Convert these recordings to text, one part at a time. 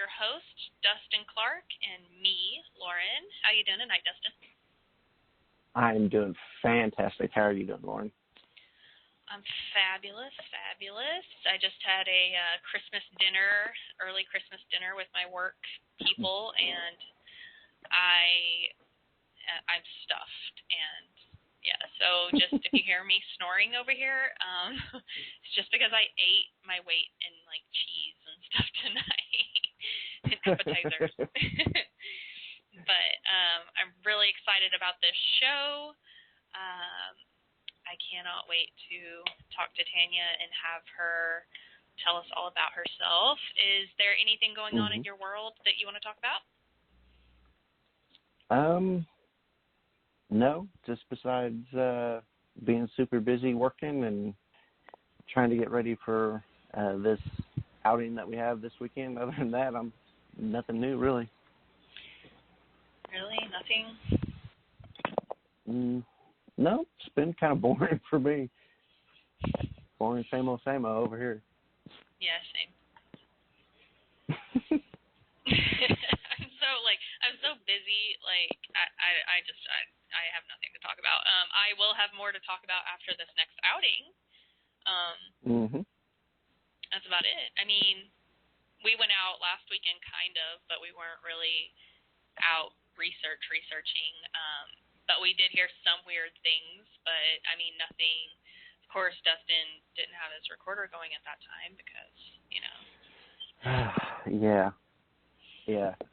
your host, Dustin Clark, and me, Lauren. How you doing tonight, Dustin? I'm doing fantastic. How are you doing, Lauren? I'm fabulous. I just had a early Christmas dinner with my work people, and I'm stuffed. And yeah, so just if you hear me snoring over here, it's just because I ate my weight in like cheese and stuff tonight and appetizers. But I'm really excited about this show. I cannot wait to talk to Tanya and have her tell us all about herself. Is there anything going on in your world that you want to talk about? No, just besides being super busy working and trying to get ready for this outing that we have this weekend. Other than that, nothing new, really. Really? Nothing? No, it's been kind of boring for me. Boring, same old over here. Yeah, same. I'm so busy. Like, I have nothing to talk about. I will have more to talk about after this next outing. That's about it. I mean, we went out last weekend, kind of, but we weren't really out researching. But we did hear some weird things, but, I mean, nothing. Of course, Dustin didn't have his recorder going at that time because, you know. Yeah.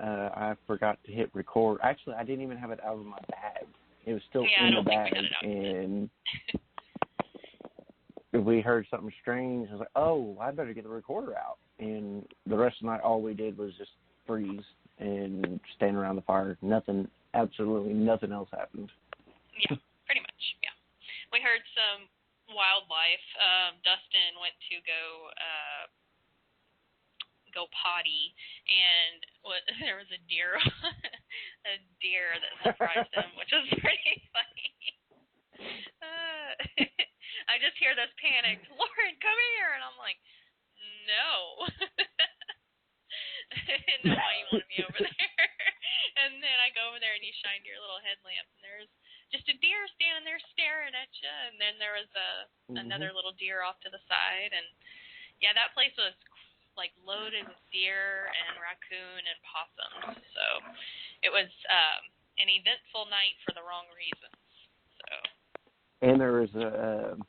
I forgot to hit record. Actually, I didn't even have it out of my bag. It was still in the bag, and we heard something strange. I was like, oh, I better get the recorder out. And the rest of the night, all we did was just freeze and stand around the fire. Absolutely nothing else happened. Yeah, pretty much, yeah. We heard some wildlife. Dustin went to go potty, and there was a deer that surprised him, which was pretty funny. I just hear this panic, Lauren, come here, and I'm like, no. I didn't know why you wanted me over there. And then I go over there and you shine your little headlamp, and there's just a deer standing there staring at you, and then there was another little deer off to the side, and yeah, that place was like loaded with deer and raccoon and possums. So it was an eventful night for the wrong reasons. So. And there was a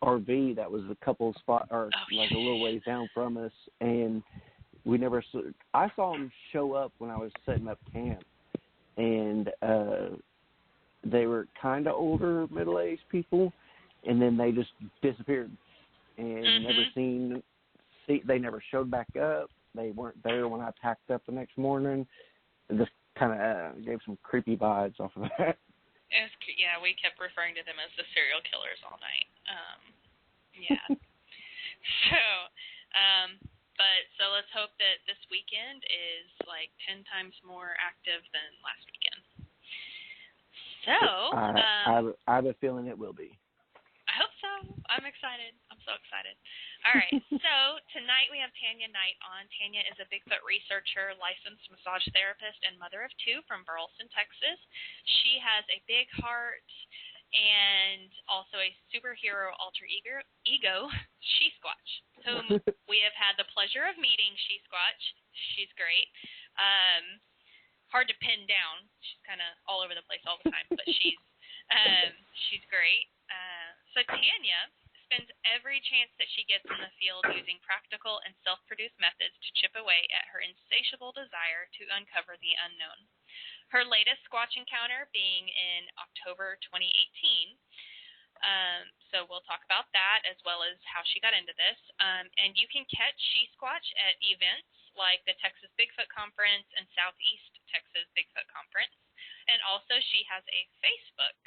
RV that was a couple spot or like a little ways down from us, and I saw them show up when I was setting up camp, and they were kind of older, middle-aged people, and then they just disappeared. And they never showed back up. They weren't there when I packed up the next morning. It just kind of gave some creepy vibes off of that. Yeah, we kept referring to them as the serial killers all night. Yeah. So let's hope that this weekend is like 10 times more active than last weekend. So I have a feeling it will be. I hope so. I'm excited. I'm so excited. All right. So tonight we have Tanya Nite on. Tanya is a Bigfoot researcher, licensed massage therapist, and mother of two from Burleson, Texas. She has a big heart and also a superhero alter ego, Shesquatch, whom we have had the pleasure of meeting. Squatch. She's great. Hard to pin down. She's kind of all over the place all the time, but she's great. So Tanya spends every chance that she gets in the field using practical and self-produced methods to chip away at her insatiable desire to uncover the unknown. Her latest Squatch encounter being in October 2018. So we'll talk about that as well as how she got into this. And you can catch Squatch at events like the Texas Bigfoot Conference and Southeast Texas Bigfoot Conference. And also she has a Facebook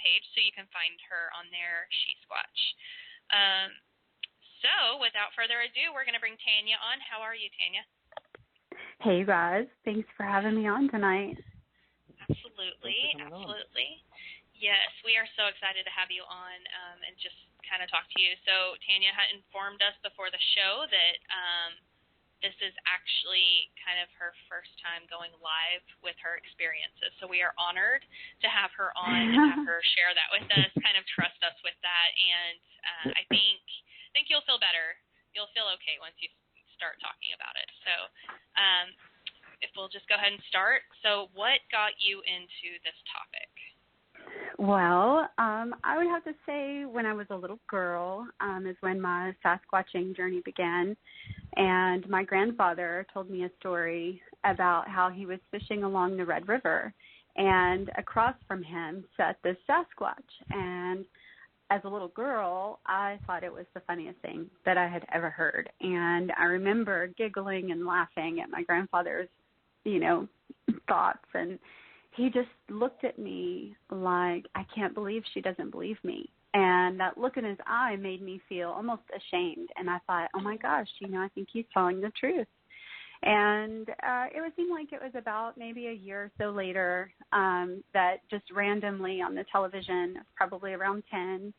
page, so you can find her on there, Squatch. So without further ado, we're going to bring Tanya on. How are you, Tanya? Hey, guys. Thanks for having me on tonight. Absolutely. Yes, we are so excited to have you on and just kind of talk to you. So Tanya had informed us before the show that this is actually kind of her first time going live with her experiences. So we are honored to have her on and have her share that with us, kind of trust us with that. And I think you'll feel better. You'll feel okay once you start talking about it. So if we'll just go ahead and start. So what got you into this topic? Well, I would have to say when I was a little girl is when my Sasquatching journey began. And my grandfather told me a story about how he was fishing along the Red River, and across from him sat this Sasquatch. And as a little girl, I thought it was the funniest thing that I had ever heard. And I remember giggling and laughing at my grandfather's, thoughts. And he just looked at me like, I can't believe she doesn't believe me. And that look in his eye made me feel almost ashamed. And I thought, oh, my gosh, I think he's telling the truth. And it would seem like it was about maybe a year or so later that just randomly on the television, probably around 10,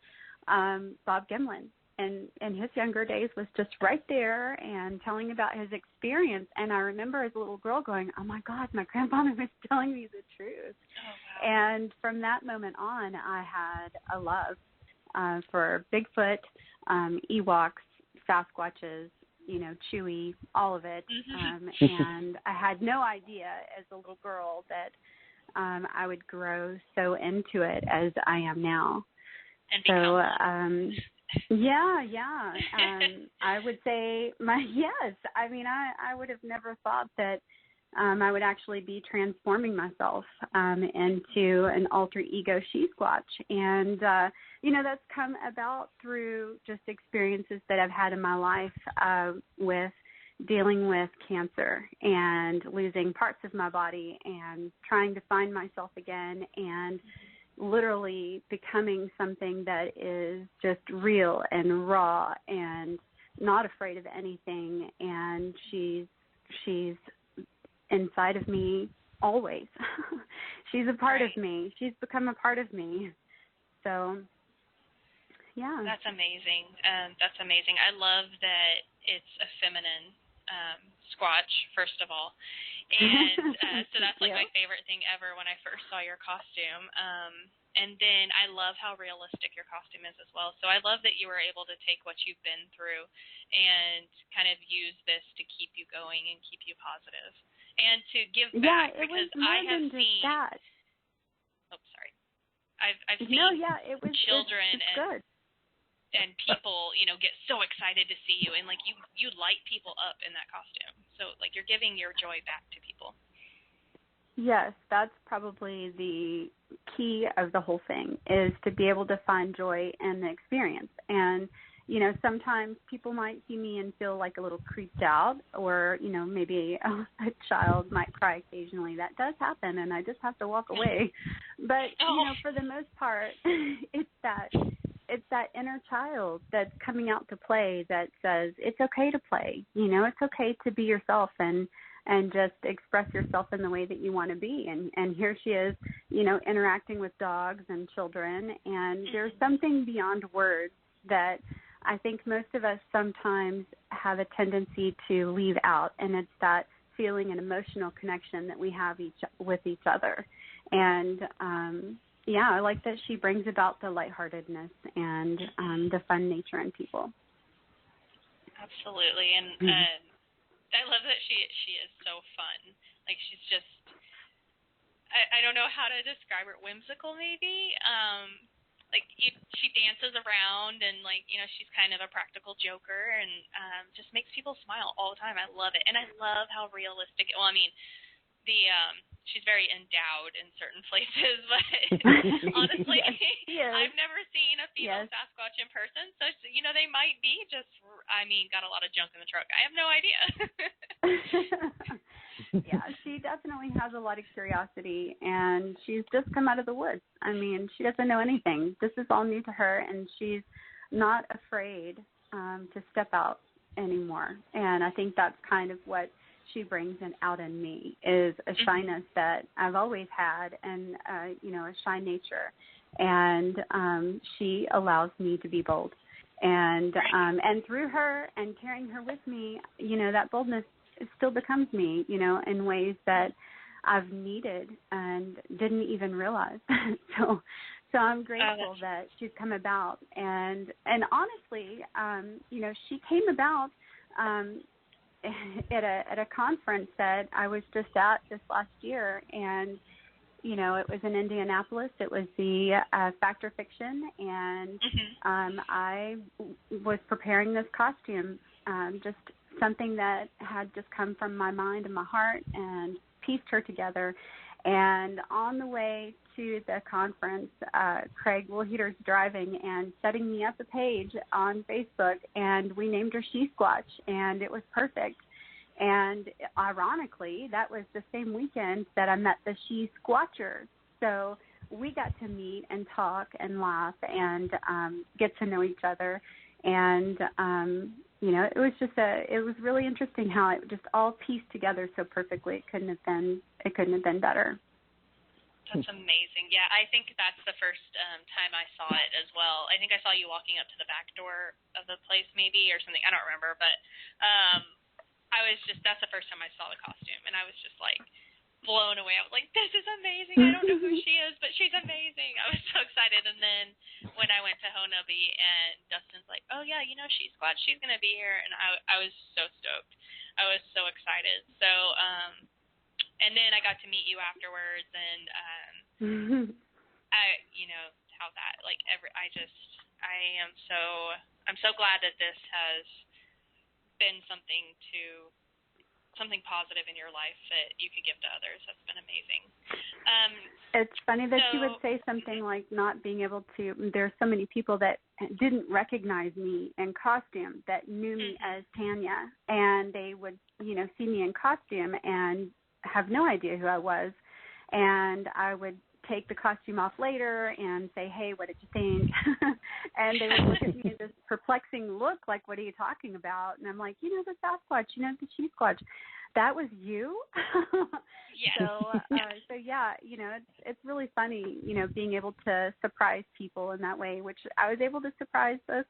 Bob Gimlin in his younger days was just right there and telling about his experience. And I remember as a little girl going, oh, my God, my grandfather was telling me the truth. Oh, wow. And from that moment on, I had a love for Bigfoot, Ewoks, Sasquatches, Chewy, all of it. And I had no idea as a little girl that I would grow so into it as I am now. And become I would say yes. I mean, I would have never thought that I would actually be transforming myself into an alter ego Shesquatch. And, that's come about through just experiences that I've had in my life with dealing with cancer and losing parts of my body and trying to find myself again and literally becoming something that is just real and raw and not afraid of anything. And she's inside of me always. She's a part of me. She's become a part of me. So, yeah. That's amazing. That's amazing. I love that it's a feminine Squatch, first of all. And so that's like my favorite thing ever when I first saw your costume. And then I love how realistic your costume is as well. So I love that you were able to take what you've been through and kind of use this to keep you going and keep you positive. And to give back, because I have seen that. Oh, sorry. I've seen children and people, get so excited to see you, and like you light people up in that costume. So like you're giving your joy back to people. Yes, that's probably the key of the whole thing, is to be able to find joy in the experience. And sometimes people might see me and feel like a little creeped out, or, maybe a child might cry occasionally. That does happen, and I just have to walk away. But, for the most part, it's that inner child that's coming out to play that says it's okay to play. It's okay to be yourself and just express yourself in the way that you want to be. And here she is, interacting with dogs and children. And there's something beyond words that I think most of us sometimes have a tendency to leave out, and it's that feeling and emotional connection that we have with each other. And, I like that she brings about the lightheartedness and the fun nature in people. Absolutely. And I love that she is so fun. Like, she's just, I don't know how to describe her, whimsical maybe. She dances around and, she's kind of a practical joker and just makes people smile all the time. I love it. And I love how realistic, she's very endowed in certain places, but honestly, yes. I've never seen a female Sasquatch in person, so, they might be just, got a lot of junk in the truck. I have no idea. Yeah, she definitely has a lot of curiosity, and she's just come out of the woods. I mean, she doesn't know anything. This is all new to her, and she's not afraid to step out anymore. And I think that's kind of what she brings out in me, is a shyness that I've always had, and a shy nature. And she allows me to be bold. And through her and carrying her with me, that boldness still becomes me, in ways that I've needed and didn't even realize. So I'm grateful that she's come about. And honestly, she came about at a conference that I was just at this last year, and it was in Indianapolis. It was the Fact or Fiction, and I was preparing this costume, just something that had just come from my mind and my heart, and pieced her together. And on the way to the conference, Craig Woolheater's driving and setting me up a page on Facebook, and we named her Shesquatch, and it was perfect. And ironically, that was the same weekend that I met the Squatchers. So we got to meet and talk and laugh and get to know each other. And it was really interesting how it just all pieced together so perfectly. It couldn't have been better. That's amazing. Yeah, I think that's the first time I saw it as well. I think I saw you walking up to the back door of the place maybe or something. I don't remember, but that's the first time I saw the costume, and I was just like blown away. I was like, this is amazing. I don't know who she is, but she's amazing. I was so excited. And then when I went to Honobi and Dustin's like, oh yeah, she's Squatch, she's going to be here. And I was so stoked. I was so excited. So, and then I got to meet you afterwards, and I'm so glad that this has been something positive in your life that you could give to others. That's been amazing. It's funny that you would say something like not being able to. There's so many people that didn't recognize me in costume that knew me as Tanya, and they would, see me in costume and have no idea who I was, and I would take the costume off later and say, hey, what did you think? And they would look at me with this perplexing look like, what are you talking about? And I'm like, the Sasquatch, the Shesquatch. That was you? Yes. So yeah, it's really funny, being able to surprise people in that way, which I was able to surprise both,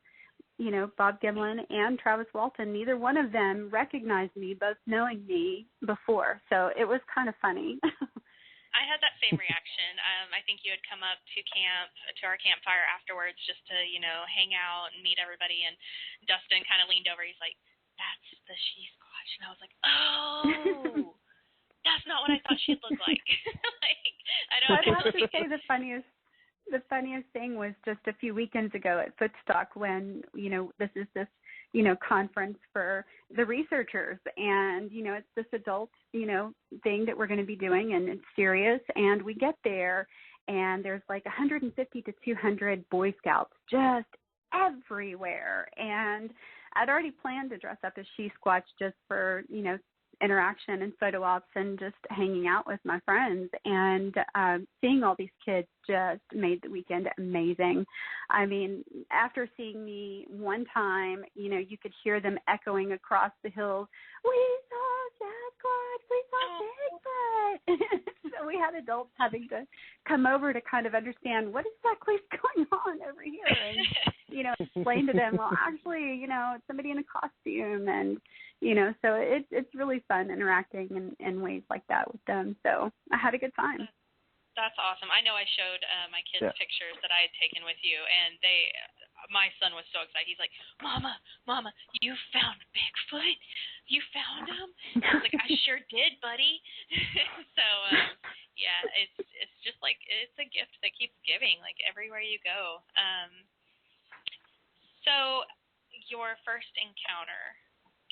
Bob Gimlin and Travis Walton. Neither one of them recognized me, both knowing me before. So it was kind of funny. I had that same reaction. I think you had come up to our campfire afterwards just to, hang out and meet everybody. And Dustin kind of leaned over. He's like, that's the Shesquatch. And I was like, oh, that's not what I thought she'd look like. I'd have to say the funniest thing was just a few weekends ago at Footstock when, this conference for the researchers, and, it's this adult, thing that we're going to be doing, and it's serious, and we get there, and there's like 150 to 200 Boy Scouts just everywhere, and I'd already planned to dress up as Squatch just for, interaction and photo ops and just hanging out with my friends, and seeing all these kids just made the weekend amazing. I mean, after seeing me one time, you could hear them echoing across the hills, we saw Sasquatch, we saw Bigfoot. So we had adults having to come over to kind of understand what exactly is going on over here, and explain to them, well, actually, it's somebody in a costume, and so it's really fun interacting in ways like that with them. So I had a good time. That's awesome. I know I showed my kids pictures that I had taken with you, and my son was so excited. He's like, Mama, you found Bigfoot? You found him? And I was like, I sure did, buddy. So, yeah, it's just like, it's a gift that keeps giving, like everywhere you go. So your first encounter,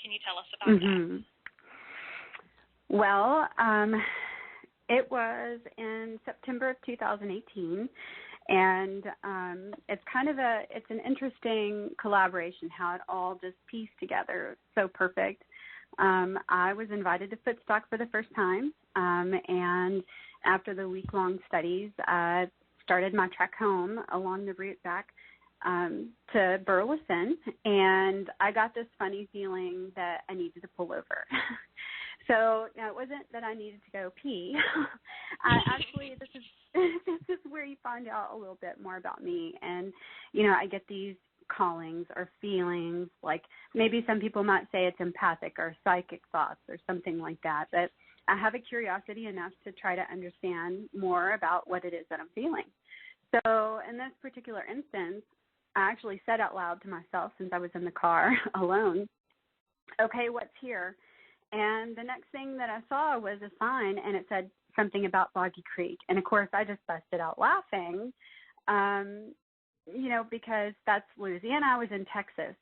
can you tell us about that? Well, it was in September of 2018, and it's it's an interesting collaboration how it all just pieced together so perfect. I was invited to Footstock for the first time, and after the week-long studies, I started my trek home along the route back to Burleson, and I got this funny feeling that I needed to pull over. So it wasn't that I needed to go pee. Actually, this is where you find out a little bit more about me. And, I get these callings or feelings, like maybe some people might say it's empathic or psychic thoughts or something like that, but I have a curiosity enough to try to understand more about what it is that I'm feeling. So in this particular instance, I actually said out loud to myself, since I was in the car alone, okay, what's here? And the next thing that I saw was a sign, and it said something about Boggy Creek. And, of course, I just busted out laughing, because that's Louisiana. I was in Texas.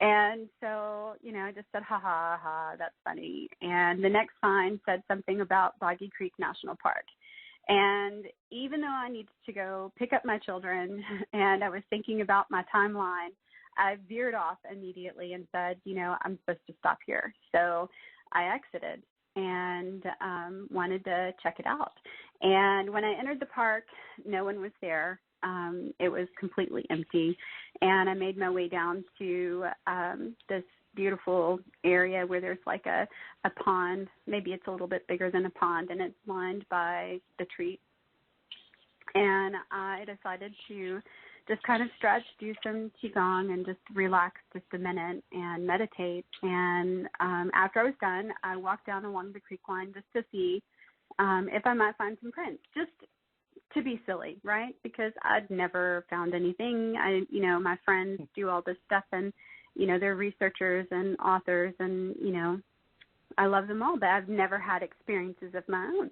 And so, I just said, ha, ha, ha, that's funny. And the next sign said something about Boggy Creek National Park. And even though I needed to go pick up my children and I was thinking about my timeline, I veered off immediately and said, I'm supposed to stop here. So I exited and wanted to check it out. And when I entered the park, no one was there. It was completely empty. And I made my way down to this beautiful area where there's like a pond. Maybe it's a little bit bigger than a pond, and it's lined by the trees. And I decided to just kind of stretch, do some qigong, and just relax just a minute and meditate. And after I was done, I walked down along the creek line just to see if I might find some prints, just to be silly, right? Because I'd never found anything. My friends do all this stuff, and they're researchers and authors, and I love them all, but I've never had experiences of my own.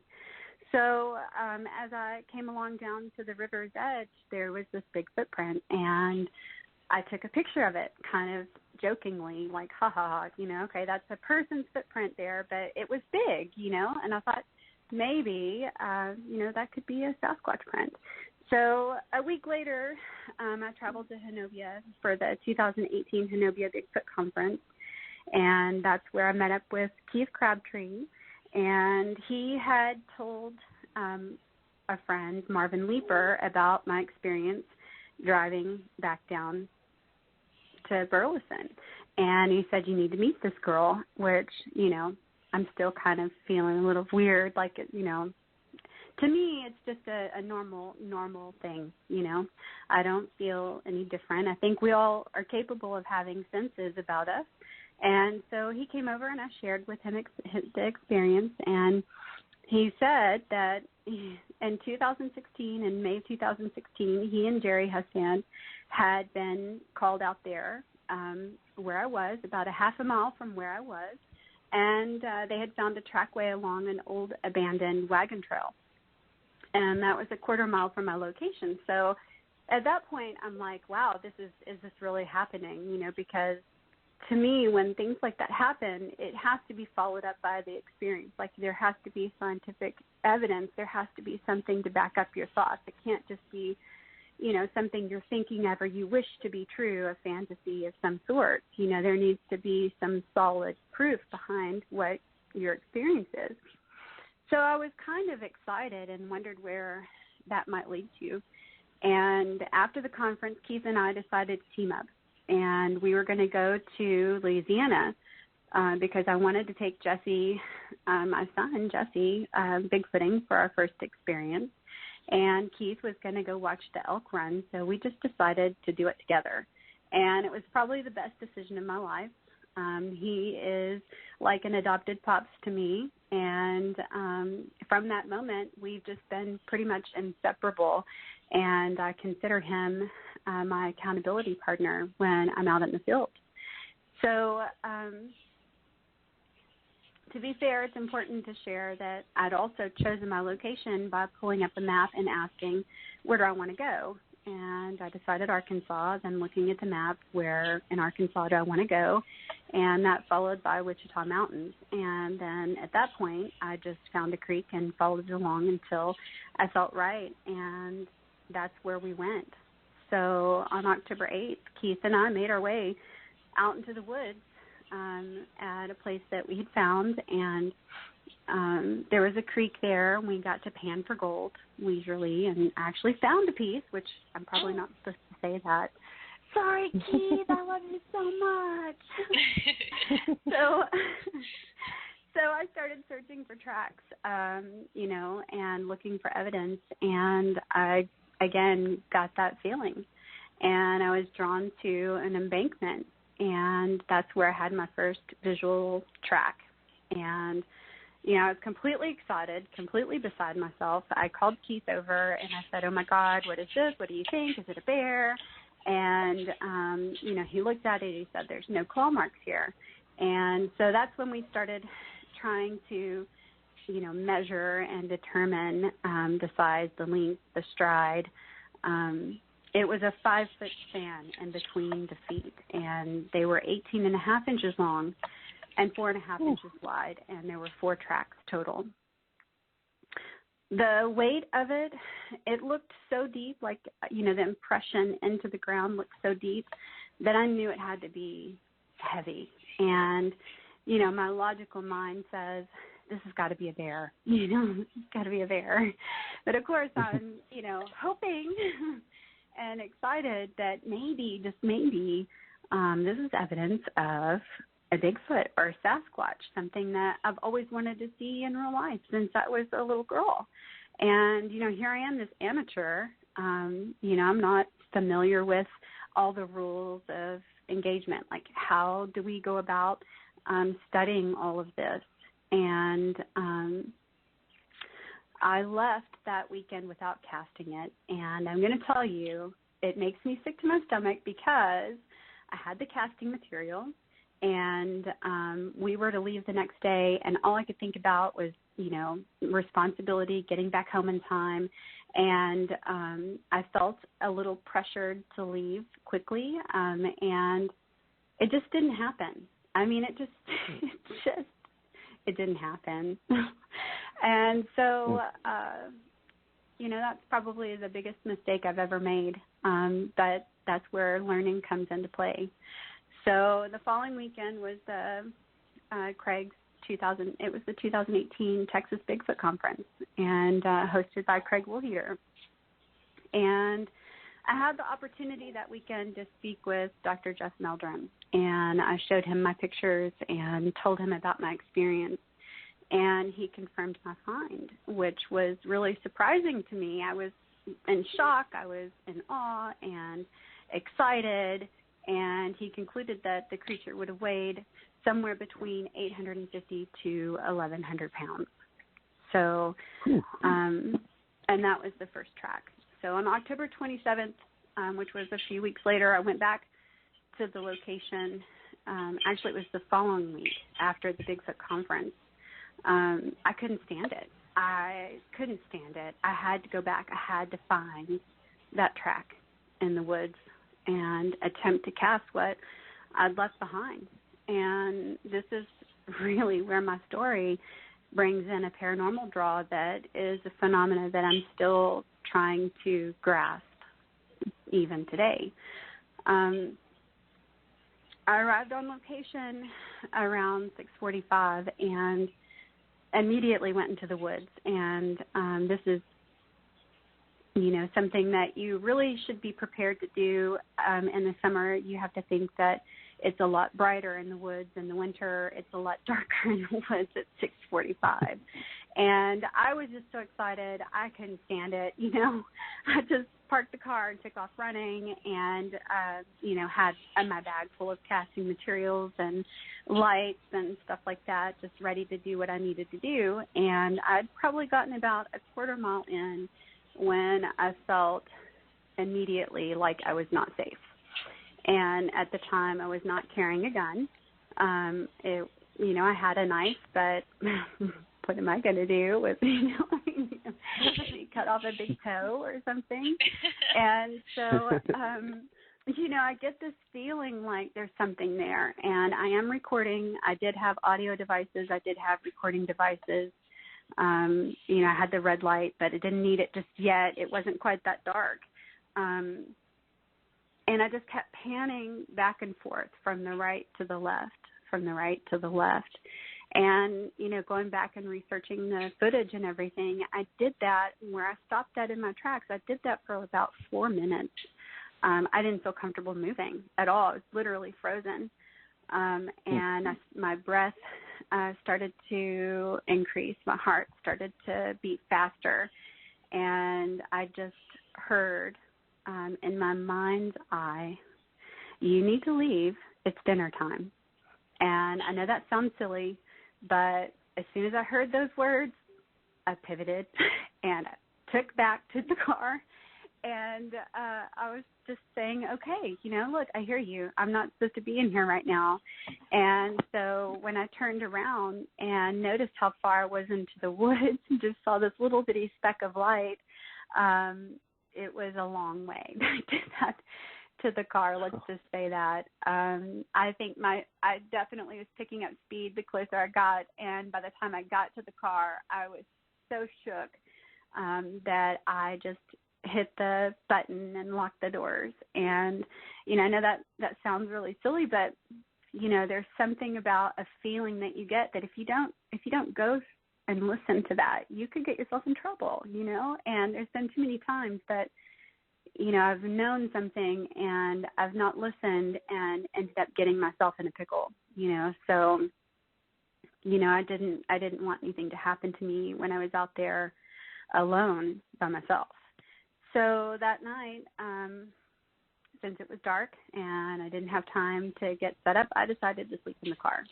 So as I came along down to the river's edge, there was this big footprint, and I took a picture of it, kind of jokingly, like, ha ha, okay, that's a person's footprint there, but it was big, and I thought maybe, that could be a Sasquatch print. So a week later, I traveled to Honobia for the 2018 Honobia Bigfoot Conference, and that's where I met up with Keith Crabtree. And he had told a friend, Marvin Leeper, about my experience driving back down to Burleson. And he said, you need to meet this girl, which, I'm still kind of feeling a little weird. Like, to me, it's just a normal thing, I don't feel any different. I think we all are capable of having senses about us. And so he came over, and I shared with him the experience, and he said that in 2016, in May of 2016, he and Jerry Husand had been called out there where I was, about a half a mile from where I was, and they had found a trackway along an old abandoned wagon trail, and that was a quarter mile from my location. So at that point, I'm like, wow, is this really happening, because to me, when things like that happen, it has to be followed up by the experience. Like, there has to be scientific evidence. There has to be something to back up your thoughts. It can't just be, something you're thinking of or you wish to be true, a fantasy of some sort. There needs to be some solid proof behind what your experience is. So I was kind of excited and wondered where that might lead to. And after the conference, Keith and I decided to team up. And we were going to go to Louisiana because I wanted to take Jesse, my son, Jesse, bigfooting for our first experience. And Keith was going to go watch the elk run. So we just decided to do it together. And it was probably the best decision of my life. He is like an adopted pops to me. And from that moment, we've just been pretty much inseparable. And I consider him my accountability partner when I'm out in the field. So to be fair, it's important to share that I'd also chosen my location by pulling up a map and asking, where do I want to go? And I decided Arkansas, then looking at the map, where in Arkansas do I want to go? And that followed by Wichita Mountains. And then at that point, I just found a creek and followed it along until I felt right. And that's where we went. So on October 8th, Keith and I made our way out into the woods at a place that we had found, and there was a creek there, and we got to pan for gold leisurely, and actually found a piece, which I'm probably not supposed to say that. Sorry, Keith, I love you so much. So I started searching for tracks, and looking for evidence, and I, again, got that feeling. and I was drawn to an embankment, and that's where I had my first visual track. And, you know, I was completely excited, completely beside myself. I called Keith over, and I said, oh, my God, what is this? What do you think? Is it a bear? And, you know, he looked at it. He said, there's no claw marks here. And so that's when we started trying to, you know, measure and determine the size, the length, the stride. It was a 5-foot span in between the feet, and they were 18.5 inches long and 4.5 inches wide, and there were 4 tracks total. The weight of it, it looked so deep, like, you know, the impression into the ground looked so deep that I knew it had to be heavy. And, you know, my logical mind says, this has got to be a bear. You know, it's got to be a bear. But, of course, I'm, you know, hoping and excited that maybe, just maybe, this is evidence of a Bigfoot or a Sasquatch, something that I've always wanted to see in real life since I was a little girl. And, you know, here I am, this amateur. You know, I'm not familiar with all the rules of engagement. Like, how do we go about studying all of this? And I left that weekend without casting it. And I'm going to tell you, it makes me sick to my stomach because I had the casting material, and we were to leave the next day, and all I could think about was, you know, responsibility, getting back home in time, and I felt a little pressured to leave quickly, and it just didn't happen. I mean, it didn't happen. And so, you know, that's probably the biggest mistake I've ever made, but that's where learning comes into play. So the following weekend was Craig's it was the 2018 Texas Bigfoot Conference, and hosted by Craig Woolheater. And I had the opportunity that weekend to speak with Dr. Jeff Meldrum, and I showed him my pictures and told him about my experience, and he confirmed my find, which was really surprising to me. I was in shock, I was in awe and excited, and he concluded that the creature would have weighed somewhere between 850 to 1,100 pounds. So, and that was the first track. So on October 27th, which was a few weeks later, I went back to the location. Actually, it was the following week after the Bigfoot Conference. I couldn't stand it. I had to go back. I had to find that track in the woods and attempt to cast what I'd left behind. And this is really where my story brings in a paranormal draw that is a phenomena that I'm still trying to grasp even today. I arrived on location around 6:45 and immediately went into the woods. And this is, you know, something that you really should be prepared to do in the summer. You have to think that it's a lot brighter in the woods. In the winter, it's a lot darker in the woods at 6:45. And I was just so excited. I couldn't stand it. You know, I just parked the car and took off running and, you know, had my bag full of casting materials and lights and stuff like that, just ready to do what I needed to do. And I'd probably gotten about a quarter mile in when I felt immediately like I was not safe. And at the time, I was not carrying a gun. You know, I had a knife, but what am I going to do with, you know, cut off a big toe or something? And so, you know, I get this feeling like there's something there. And I am recording. I did have audio devices. I did have recording devices. You know, I had the red light, but it didn't need it just yet. It wasn't quite that dark. And I just kept panning back and forth from the right to the left, from the right to the left. And, you know, going back and researching the footage and everything, I did that where I stopped that in my tracks. I did that for about 4 minutes. I didn't feel comfortable moving at all. I was literally frozen. And my breath started to increase. My heart started to beat faster. And I just heard in my mind's eye, you need to leave. It's dinner time. And I know that sounds silly, but as soon as I heard those words, I pivoted and took back to the car. And I was just saying, okay, look, I hear you. I'm not supposed to be in here right now. And so when I turned around and noticed how far I was into the woods and just saw this little bitty speck of light, it was a long way to the car. Let's just say that. I think I definitely was picking up speed the closer I got. And by the time I got to the car, I was so shook that I just hit the button and locked the doors. And, I know that sounds really silly, but, there's something about a feeling that you get that if you don't go and listen to that, you could get yourself in trouble, and there's been too many times that, I've known something and I've not listened and ended up getting myself in a pickle, so, I didn't want anything to happen to me when I was out there alone by myself. So that night, since it was dark and I didn't have time to get set up, I decided to sleep in the car.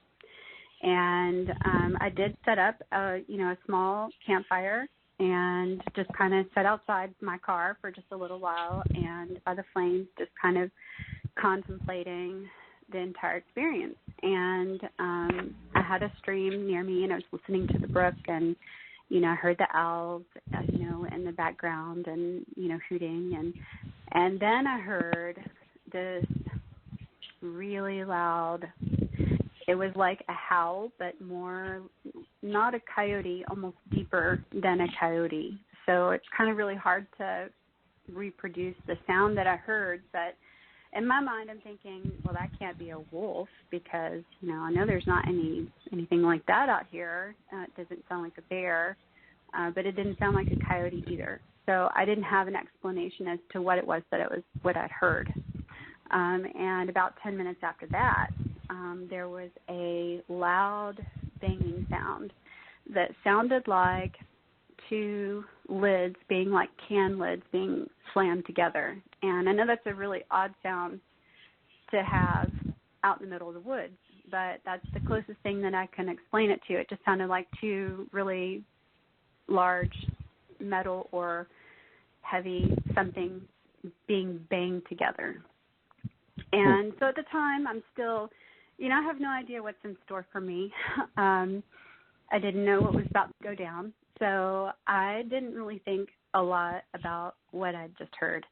And I did set up, a small campfire and just kind of sat outside my car for just a little while and by the flames just kind of contemplating the entire experience. And I had a stream near me and I was listening to the brook and I heard the owls, in the background and, hooting. And then I heard this really loud, it was like a howl, but more, not a coyote, almost deeper than a coyote. So it's kind of really hard to reproduce the sound that I heard. But in my mind, I'm thinking, well, that can't be a wolf because, I know there's not anything like that out here. It doesn't sound like a bear, but it didn't sound like a coyote either. So I didn't have an explanation as to what it was, but it was what I'd heard. And about 10 minutes after that, there was a loud banging sound that sounded like two lids being like can lids being slammed together. And I know that's a really odd sound to have out in the middle of the woods, but that's the closest thing that I can explain it to. It just sounded like two really large metal or heavy something being banged together. And so at the time, I'm still, I have no idea what's in store for me. I didn't know what was about to go down. So I didn't really think a lot about what I'd just heard.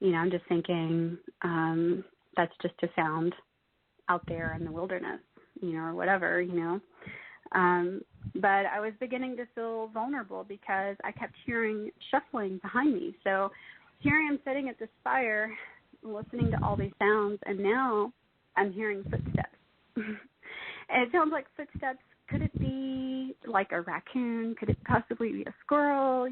I'm just thinking that's just a sound out there in the wilderness, or whatever, But I was beginning to feel vulnerable because I kept hearing shuffling behind me. So here I am sitting at this fire, listening to all these sounds, and now I'm hearing footsteps. And it sounds like footsteps. Could it be like a raccoon? Could it possibly be a squirrel,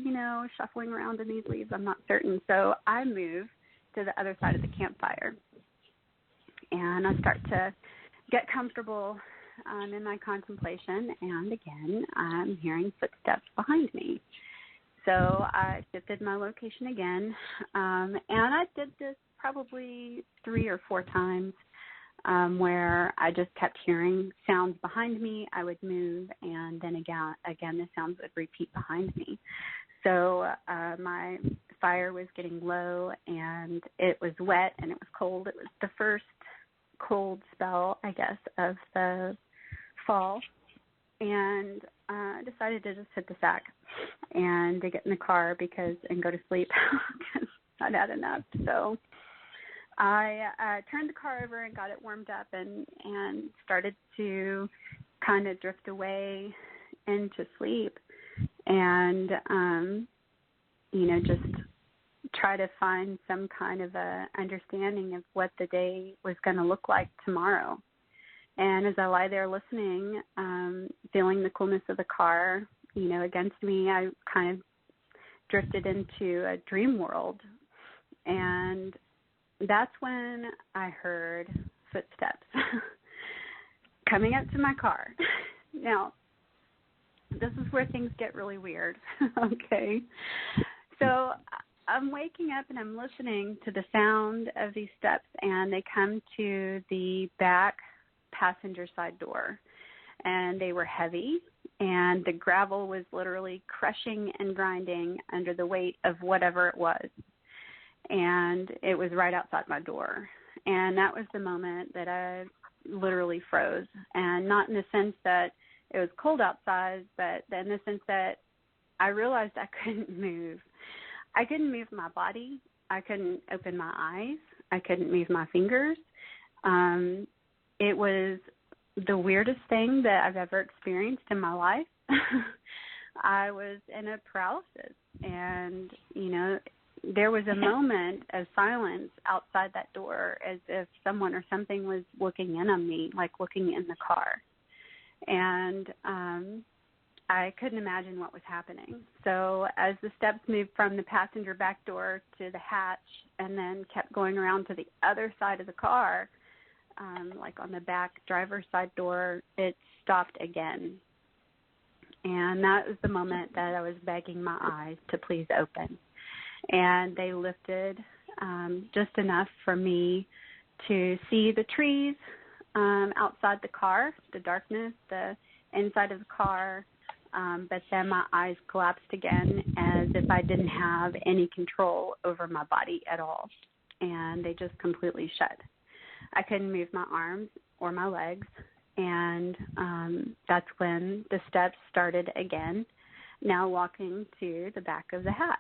shuffling around in these leaves? I'm not certain. So I move to the other side of the campfire, and I start to get comfortable in my contemplation, and again, I'm hearing footsteps behind me. So I shifted my location again, and I did this probably 3 or 4 times where I just kept hearing sounds behind me. I would move, and then again, the sounds would repeat behind me. So my fire was getting low, and it was wet, and it was cold. It was the first cold spell, I guess, of the fall, and I decided to just hit the sack and to get in the car and go to sleep because I'd had enough. So I turned the car over and got it warmed up and started to kind of drift away into sleep and, just try to find some kind of a understanding of what the day was going to look like tomorrow. And as I lie there listening, feeling the coolness of the car, against me, I kind of drifted into a dream world. And that's when I heard footsteps coming up to my car. Now, this is where things get really weird, okay? So I'm waking up and I'm listening to the sound of these steps, and they come to the back passenger side door, and they were heavy, and the gravel was literally crushing and grinding under the weight of whatever it was, and it was right outside my door. And that was the moment that I literally froze, and not in the sense that it was cold outside, but in the sense that I realized I couldn't move. I couldn't move my body. I couldn't open my eyes. I couldn't move my fingers. It was the weirdest thing that I've ever experienced in my life. I was in a paralysis, and, you know, there was a moment of silence outside that door as if someone or something was looking in on me, like looking in the car. And I couldn't imagine what was happening. So as the steps moved from the passenger back door to the hatch and then kept going around to the other side of the car, like on the back driver's side door, it stopped again. And that was the moment that I was begging my eyes to please open. And they lifted just enough for me to see the trees outside the car, the darkness, the inside of the car, but then my eyes collapsed again as if I didn't have any control over my body at all, and they just completely shut. I couldn't move my arms or my legs, and that's when the steps started again, now walking to the back of the hatch.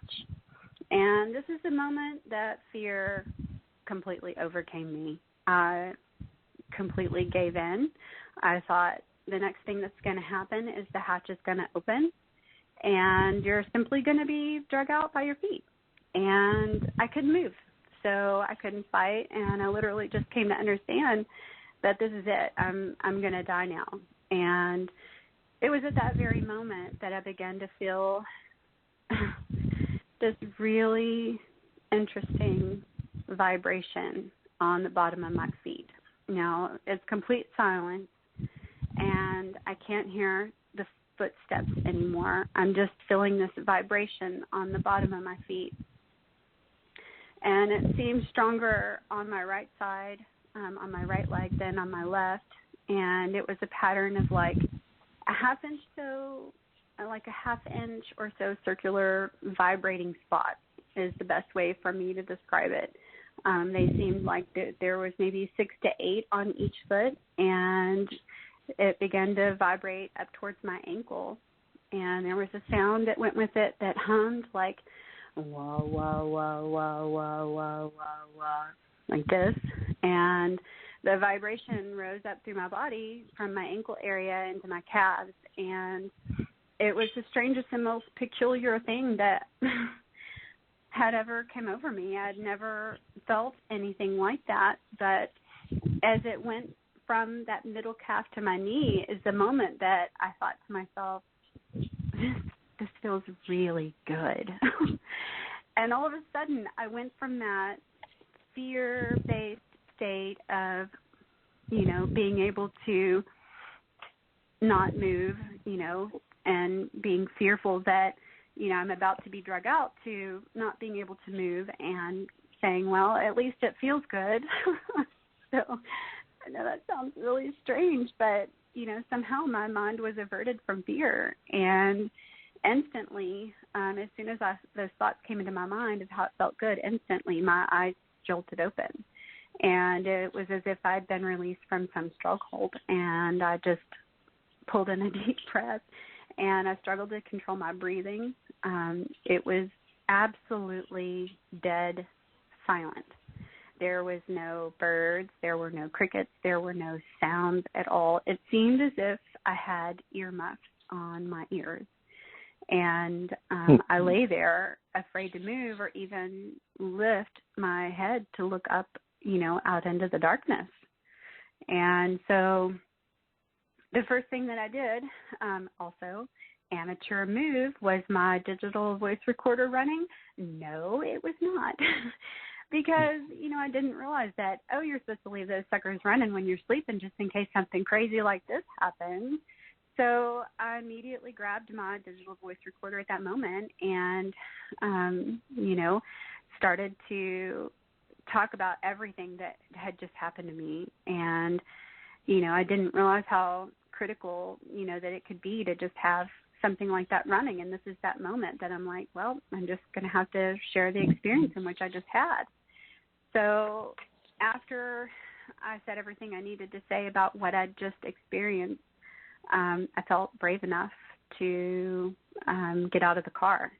And this is the moment that fear completely overcame me. I completely gave in. I thought the next thing that's going to happen is the hatch is going to open, and you're simply going to be drug out by your feet. And I couldn't move, so I couldn't fight, and I literally just came to understand that this is it. I'm going to die now. And it was at that very moment that I began to feel this really interesting vibration on the bottom of my feet. Now, it's complete silence, and I can't hear the footsteps anymore. I'm just feeling this vibration on the bottom of my feet. And it seemed stronger on my right side, on my right leg, than on my left. And it was a pattern of like a half inch or so circular vibrating spots is the best way for me to describe it. They seemed like there was maybe 6 to 8 on each foot, and it began to vibrate up towards my ankle. And there was a sound that went with it that hummed like, wah, wah, wah, wah, wah, wah, wah, wah, like this. And the vibration rose up through my body from my ankle area into my calves. And it was the strangest and most peculiar thing that had ever come over me. I had never felt anything like that. But as it went from that middle calf to my knee is the moment that I thought to myself, this feels really good. And all of a sudden, I went from that fear-based state of, you know, being able to not move, you know, and being fearful that, you know, I'm about to be drug out, to not being able to move and saying, well, at least it feels good. So I know that sounds really strange, but, you know, somehow my mind was averted from fear. And instantly, as soon as those thoughts came into my mind of how it felt good, instantly my eyes jolted open. And it was as if I'd been released from some stronghold, and I just pulled in a deep breath, and I struggled to control my breathing. It was absolutely dead silent. There was no birds, there were no crickets, there were no sounds at all. It seemed as if I had earmuffs on my ears. And I lay there afraid to move or even lift my head to look up, you know, out into the darkness. And so the first thing that I did, also amateur move, was my digital voice recorder running? No, it was not. Because, you know, I didn't realize that, you're supposed to leave those suckers running when you're sleeping just in case something crazy like this happens. So I immediately grabbed my digital voice recorder at that moment and, started to talk about everything that had just happened to me. And, I didn't realize how critical, that it could be to just have something like that running. And this is that moment that I'm like, well, I'm just going to have to share the experience in which I just had. So after I said everything I needed to say about what I'd just experienced, I felt brave enough to get out of the car.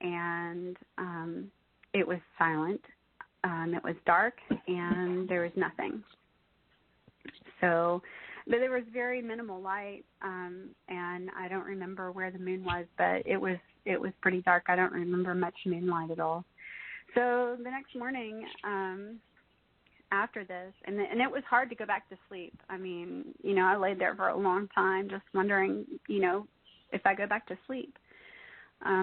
And it was silent. It was dark, and there was nothing. So, but there was very minimal light, and I don't remember where the moon was, but it was pretty dark. I don't remember much moonlight at all. So the next morning, after this, and it was hard to go back to sleep. I mean, I laid there for a long time just wondering, if I go back to sleep,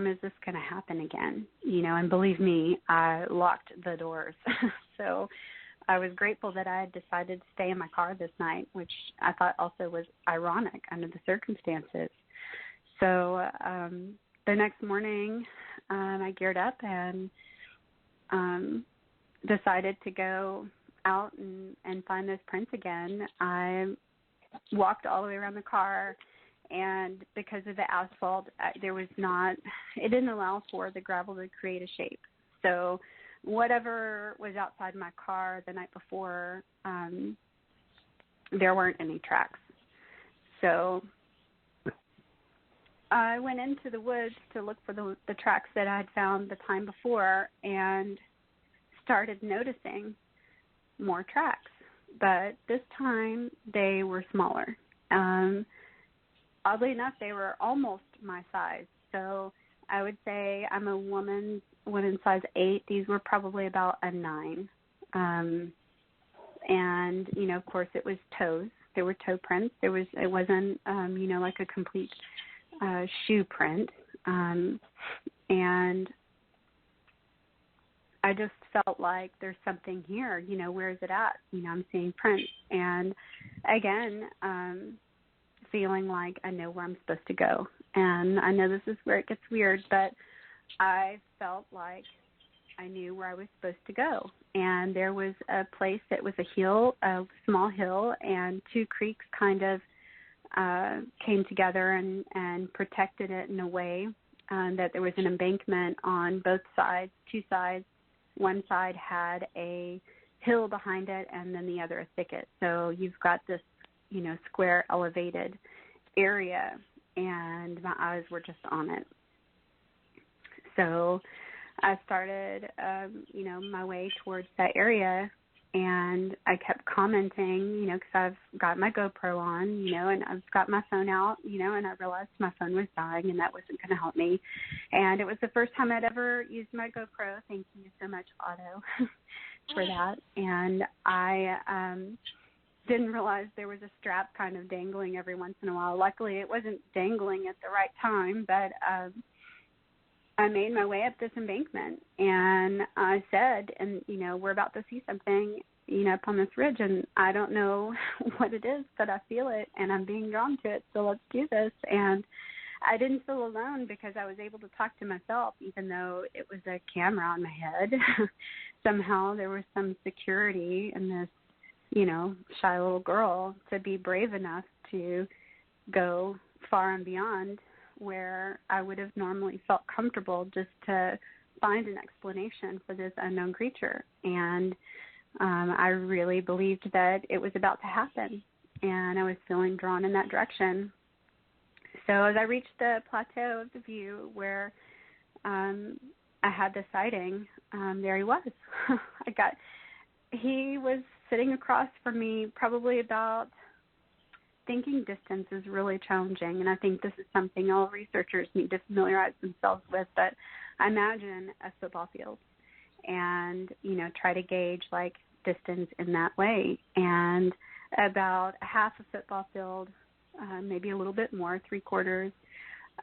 is this going to happen again? And believe me, I locked the doors. So I was grateful that I had decided to stay in my car this night, which I thought also was ironic under the circumstances. So the next morning, I geared up and decided to go out and find those prints again. I walked all the way around the car, and because of the asphalt, it didn't allow for the gravel to create a shape. So whatever was outside my car the night before, there weren't any tracks. So I went into the woods to look for the tracks that I had found the time before and started noticing more tracks. But this time they were smaller. Oddly enough, they were almost my size. So I would say I'm a woman size 8. These were probably about a 9. And, of course, it was toes. There were toe prints. It wasn't, like a complete shoe print. And I just felt like there's something here. Where is it at? I'm seeing prints. And, again, feeling like I know where I'm supposed to go. And I know this is where it gets weird, but I felt like I knew where I was supposed to go. And there was a place that was a small hill, and 2 creeks kind of came together and protected it in a way that there was an embankment on both sides, 2 sides. One side had a hill behind it, and then the other a thicket. So you've got this, square elevated area, and my eyes were just on it. So I started, my way towards that area, and I kept commenting, because I've got my GoPro on, and I've got my phone out, and I realized my phone was dying, and that wasn't going to help me. And it was the first time I'd ever used my GoPro. Thank you so much, Otto, for that. And I didn't realize there was a strap kind of dangling every once in a while. Luckily, it wasn't dangling at the right time, but I made my way up this embankment, and I said, and, we're about to see something, up on this ridge, and I don't know what it is, but I feel it, and I'm being drawn to it, so let's do this. And I didn't feel alone because I was able to talk to myself, even though it was a camera on my head. Somehow there was some security in this, shy little girl to be brave enough to go far and beyond where I would have normally felt comfortable just to find an explanation for this unknown creature. And I really believed that it was about to happen, and I was feeling drawn in that direction. So as I reached the plateau of the view where I had the sighting, there he was. He was sitting across from me, probably about, thinking distance is really challenging, and I think this is something all researchers need to familiarize themselves with, but I imagine a football field and, try to gauge, distance in that way. And about half a football field, maybe a little bit more, 3/4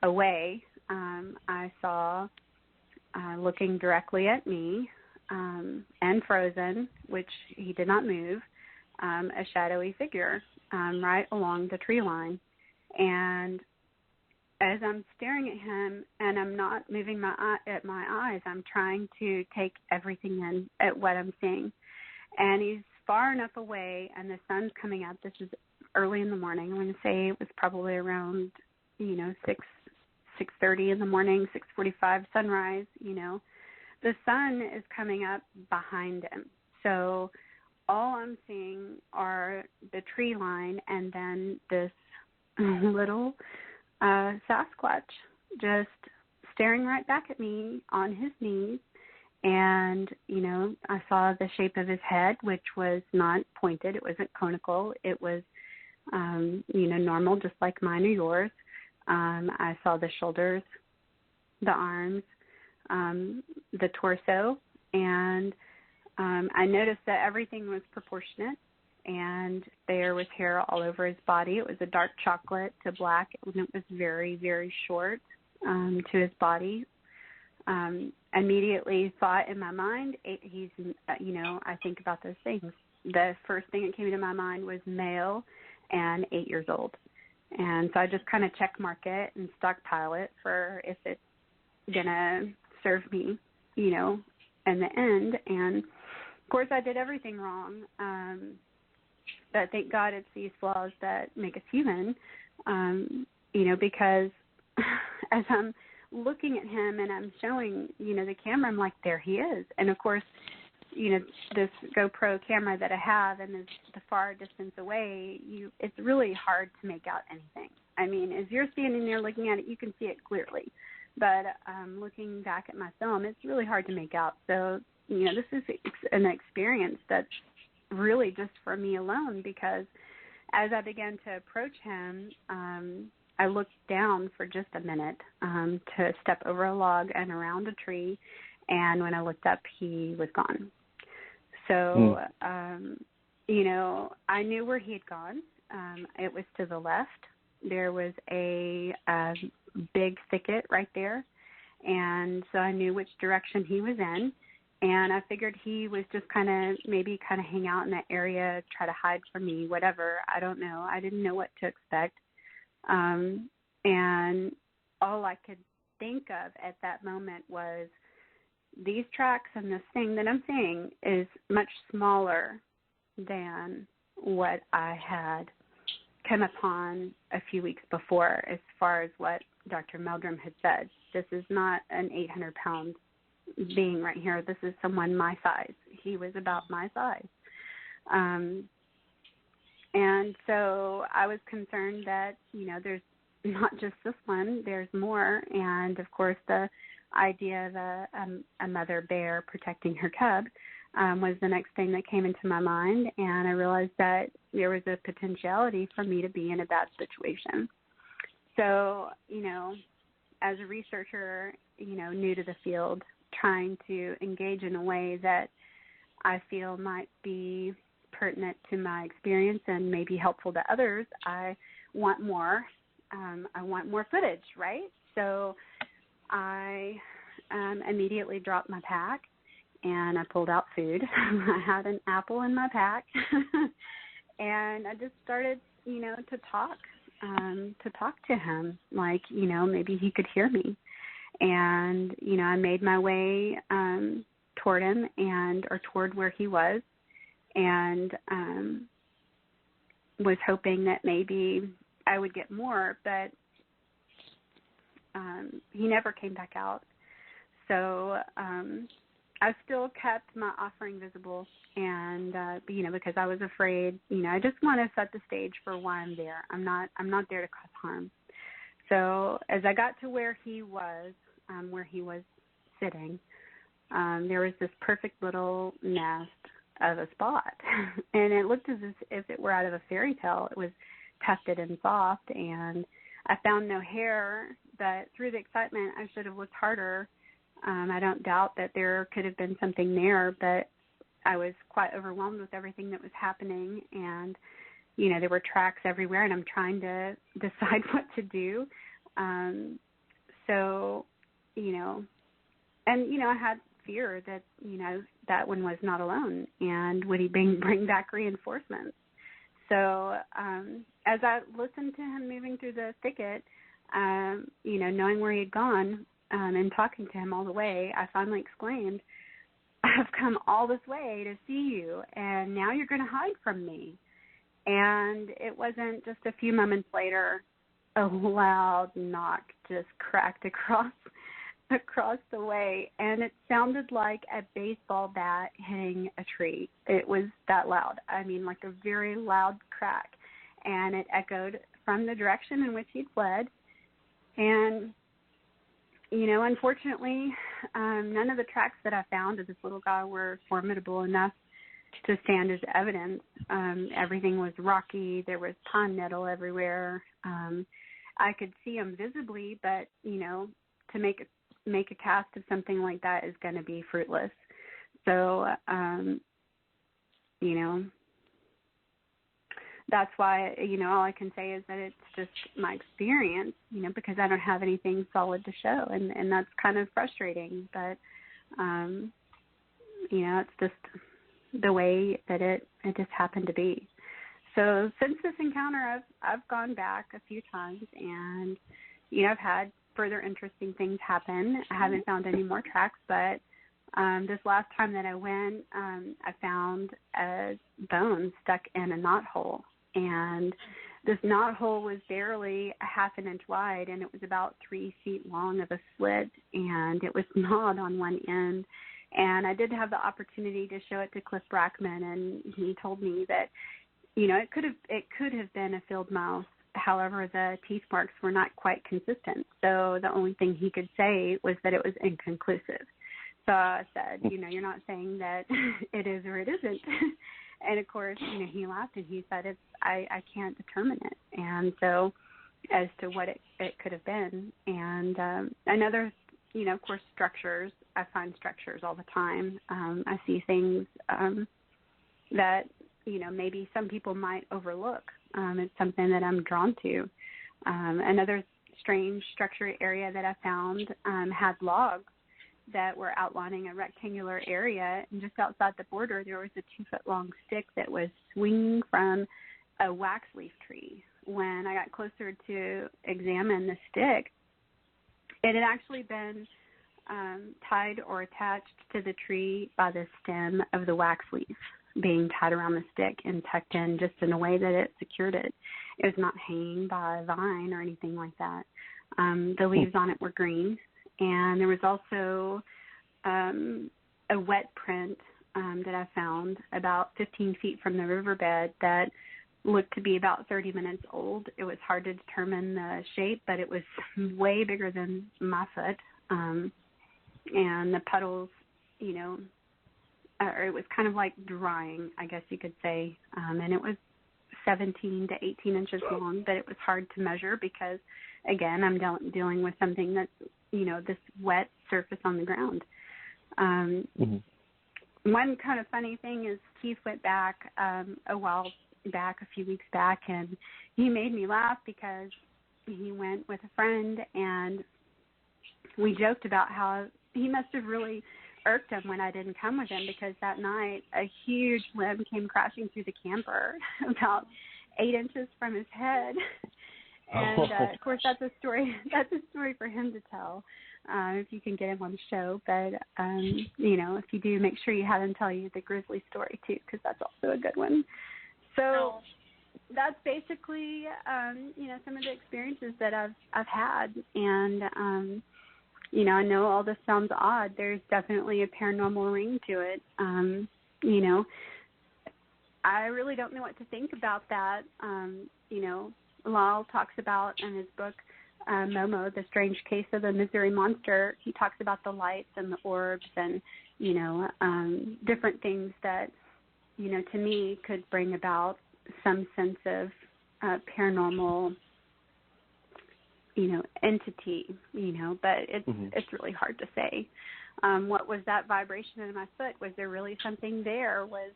away, I saw, looking directly at me, and frozen, which he did not move, a shadowy figure right along the tree line. And as I'm staring at him and I'm not moving my eyes, I'm trying to take everything in at what I'm seeing. And he's far enough away, and the sun's coming up. This is early in the morning. I'm going to say it was probably around, 6:30 in the morning, 6:45 sunrise. The sun is coming up behind him. So all I'm seeing are the tree line and then this little Sasquatch just staring right back at me on his knees. And, I saw the shape of his head, which was not pointed. It wasn't conical. It was, normal, just like mine or yours. I saw the shoulders, the arms, the torso, and I noticed that everything was proportionate, and there was hair all over his body. It was a dark chocolate to black, and it was very, very short to his body. Immediately thought in my mind, he's, I think about those things. The first thing that came to my mind was male and 8 years old. And so I just kind of check mark it and stockpile it for if it's going to serve me, in the end. And, of course, I did everything wrong. But thank God it's these flaws that make us human, because as I'm looking at him and I'm showing, the camera, I'm like, there he is. And, of course, this GoPro camera that I have and the far distance away, it's really hard to make out anything. I mean, as you're standing there looking at it, you can see it clearly. But looking back at my film, it's really hard to make out. So, this is an experience that's really just for me alone, because as I began to approach him, I looked down for just a minute to step over a log and around a tree, and when I looked up, he was gone. So, I knew where he had gone. It was to the left. There was a big thicket right there, and so I knew which direction he was in, and I figured he was just kind of hang out in that area, try to hide from me, whatever. I don't know. I didn't know what to expect. And all I could think of at that moment was these tracks and this thing that I'm seeing is much smaller than what I had come upon a few weeks before, as far as what Dr. Meldrum had said. This is not an 800-pound being right here. This is someone my size. He was about my size. And so I was concerned that, there's not just this one, there's more. And, of course, the idea of a mother bear protecting her cub was the next thing that came into my mind. And I realized that there was a potentiality for me to be in a bad situation. So, as a researcher, new to the field, trying to engage in a way that I feel might be pertinent to my experience and maybe helpful to others, I want more. I want more footage, right? So I immediately dropped my pack and I pulled out food. I had an apple in my pack, and I just started, to talk to him, like, maybe he could hear me. And, I made my way toward him or toward where he was, and was hoping that maybe I would get more, but he never came back out. So I still kept my offering visible, and because I was afraid, I just want to set the stage for why I'm there. I'm not there to cause harm. So as I got to where he was sitting, there was this perfect little nest of a spot, and it looked as if it were out of a fairy tale. It was tufted and soft, and I found no hair, but through the excitement, I should have looked harder. I don't doubt that there could have been something there, but I was quite overwhelmed with everything that was happening, and, there were tracks everywhere, and I'm trying to decide what to do. So, and, I had fear that, that one was not alone, and would he bring back reinforcements? So as I listened to him moving through the thicket, knowing where he had gone and talking to him all the way, I finally exclaimed, "I've come all this way to see you, and now you're going to hide from me." And it wasn't just a few moments later, a loud knock just cracked across the way, and it sounded like a baseball bat hitting a tree. It was that loud. I mean, like a very loud crack, and it echoed from the direction in which he'd fled. And, unfortunately, none of the tracks that I found of this little guy were formidable enough to stand as evidence. Everything was rocky. There was pine nettle everywhere. I could see him visibly, but, to make a cast of something like that is going to be fruitless. So, that's why, all I can say is that it's just my experience, because I don't have anything solid to show, and that's kind of frustrating. But, it's just the way that it just happened to be. So since this encounter, I've gone back a few times, and, I've had further interesting things happen. I haven't found any more tracks, but this last time that I went, I found a bone stuck in a knothole. And this knothole was barely a half an inch wide, and it was about 3 feet long of a slit, and it was gnawed on one end. And I did have the opportunity to show it to Cliff Brackman, and he told me that, it could have been a field mouse. However, the teeth marks were not quite consistent. So the only thing he could say was that it was inconclusive. So I said, you're not saying that it is or it isn't. And of course, he laughed and he said, I can't determine it. And so as to what it could have been. And another, of course, structures, I find structures all the time. I see things that, maybe some people might overlook. It's something that I'm drawn to. Another strange structure area that I found had logs that were outlining a rectangular area, and just outside the border there was a 2-foot-long stick that was swinging from a waxleaf tree. When I got closer to examine the stick, it had actually been tied or attached to the tree by the stem of the waxleaf, being tied around the stick and tucked in just in a way that it secured it. It was not hanging by a vine or anything like that. The leaves on it were green, and there was also a wet print that I found about 15 feet from the riverbed that looked to be about 30 minutes old. It was hard to determine the shape, but it was way bigger than my foot. And the puddles, or it was kind of like drying, I guess you could say. And it was 17 to 18 inches long, but it was hard to measure because, again, I'm dealing with something that's, this wet surface on the ground. One kind of funny thing is Keith went back a few weeks back, and he made me laugh because he went with a friend, and we joked about how he must have really irked him when I didn't come with him, because that night a huge limb came crashing through the camper about 8 inches from his head. And of course, that's a story for him to tell, if you can get him on the show. But if you do, make sure you have him tell you the grizzly story too, because that's also a good one. So that's basically some of the experiences that I've had. And I know all this sounds odd. There's definitely a paranormal ring to it. I really don't know what to think about that. Lyle talks about in his book, Momo, The Strange Case of the Missouri Monster. He talks about the lights and the orbs and, different things that, to me could bring about some sense of paranormal, entity, but it's really hard to say. What was that vibration in my foot? Was there really something there? Was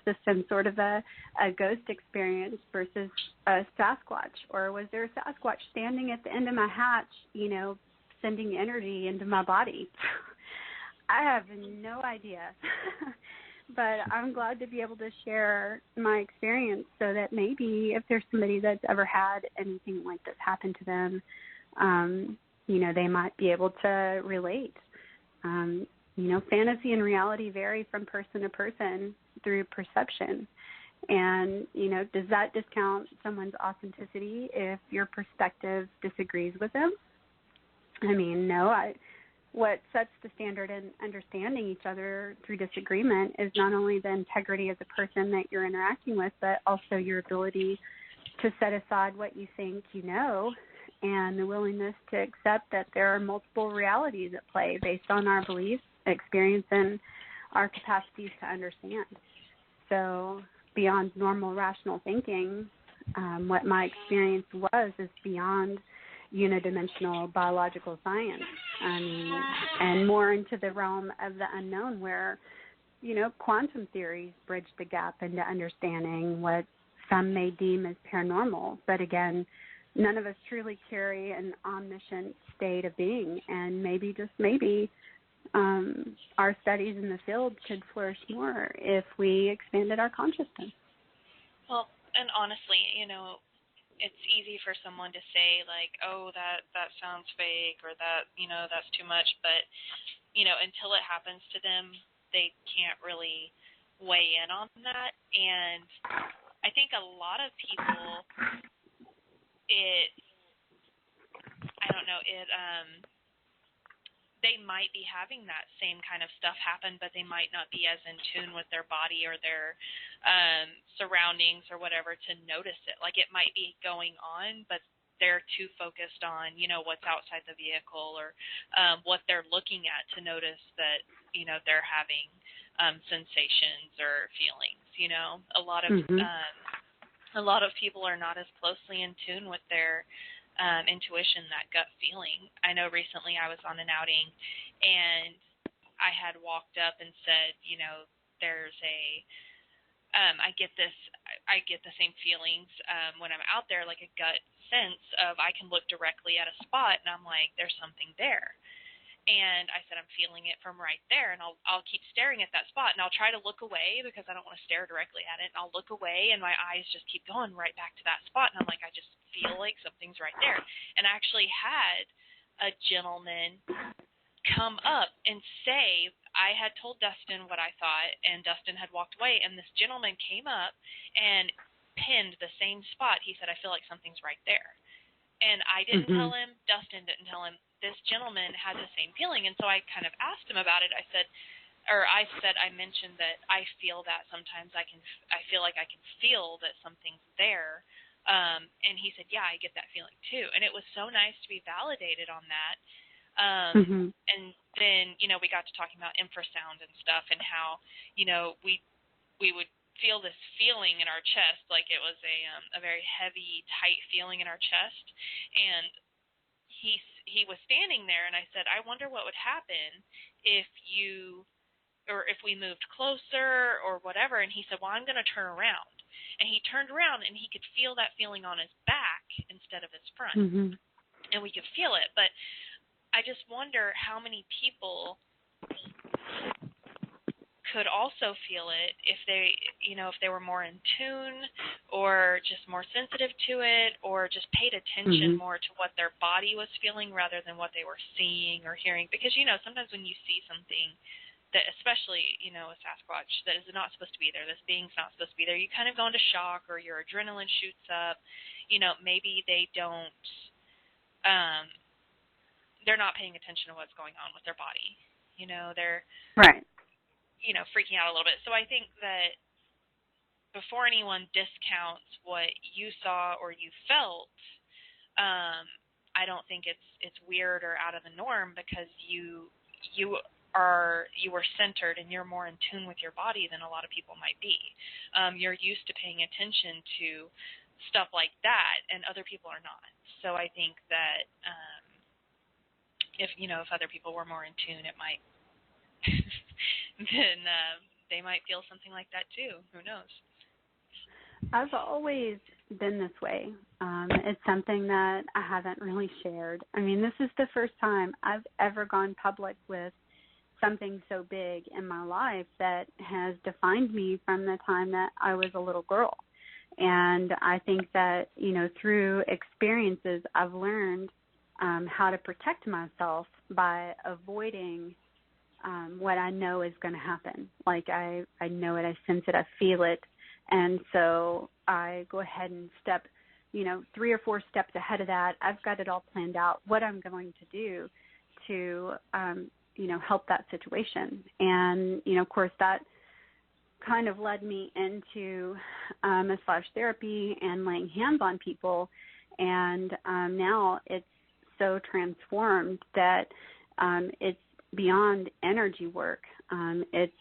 this some sort of a ghost experience versus a Sasquatch? Or was there a Sasquatch standing at the end of my hatch, sending energy into my body? I have no idea. But I'm glad to be able to share my experience so that maybe if there's somebody that's ever had anything like this happen to them, they might be able to relate. Fantasy and reality vary from person to person through perception. And, does that discount someone's authenticity if your perspective disagrees with them? I mean, no. What sets the standard in understanding each other through disagreement is not only the integrity of the person that you're interacting with, but also your ability to set aside what you think you know and the willingness to accept that there are multiple realities at play based on our beliefs, experience, and our capacities to understand. So beyond normal rational thinking, what my experience is beyond unidimensional biological science, and more into the realm of the unknown where, quantum theories bridge the gap into understanding what some may deem as paranormal. But again, none of us truly carry an omniscient state of being, and maybe, just maybe, our studies in the field could flourish more if we expanded our consciousness. Well, and honestly, it's easy for someone to say, like, oh, that sounds fake, or that, that's too much. But, until it happens to them, they can't really weigh in on that. And I think a lot of people, they might be having that same kind of stuff happen, but they might not be as in tune with their body or their surroundings or whatever to notice it. Like, it might be going on, but they're too focused on, what's outside the vehicle or what they're looking at to notice that, they're having sensations or feelings. A lot of people are not as closely in tune with their intuition, that gut feeling. I know recently I was on an outing and I had walked up and said, there's I get the same feelings when I'm out there, like a gut sense of I can look directly at a spot and I'm like, there's something there. And I said, I'm feeling it from right there, and I'll keep staring at that spot, and I'll try to look away because I don't want to stare directly at it, and I'll look away, and my eyes just keep going right back to that spot, and I'm like, I just feel like something's right there. And I actually had a gentleman come up and say, I had told Dustin what I thought, and Dustin had walked away, and this gentleman came up and pinned the same spot. He said, I feel like something's right there. And I didn't tell him, Dustin didn't tell him. This gentleman had the same feeling, and so I kind of asked him about it. I mentioned that I feel that sometimes I feel like I can feel that something's there, and he said, yeah, I get that feeling too. And it was so nice to be validated on that. And then we got to talking about infrasound and stuff, and how we would feel this feeling in our chest, like it was a very heavy, tight feeling in our chest, and he was standing there, and I said, I wonder what would happen if we moved closer or whatever. And he said, well, I'm going to turn around. And he turned around, and he could feel that feeling on his back instead of his front. And we could feel it. But I just wonder how many people could also feel it if they were more in tune, or just more sensitive to it, or just paid attention more to what their body was feeling rather than what they were seeing or hearing. Because sometimes when you see something that, especially a Sasquatch that is not supposed to be there, this being's not supposed to be there, you kind of go into shock, or your adrenaline shoots up. Maybe they don't they're not paying attention to what's going on with their body. They're right. Freaking out a little bit. So I think that before anyone discounts what you saw or you felt, I don't think it's weird or out of the norm, because you were centered and you're more in tune with your body than a lot of people might be. You're used to paying attention to stuff like that, and other people are not. So I think that if other people were more in tune, it might then they might feel something like that too. Who knows? I've always been this way. It's something that I haven't really shared. I mean, this is the first time I've ever gone public with something so big in my life that has defined me from the time that I was a little girl. And I think that, through experiences, I've learned how to protect myself by avoiding what I know is going to happen. Like I know it, I sense it, I feel it. And so I go ahead and step, 3 or 4 steps ahead of that. I've got it all planned out, what I'm going to do to, help that situation. And, of course, that kind of led me into massage therapy and laying hands on people. And now it's so transformed that it's beyond energy work. It's,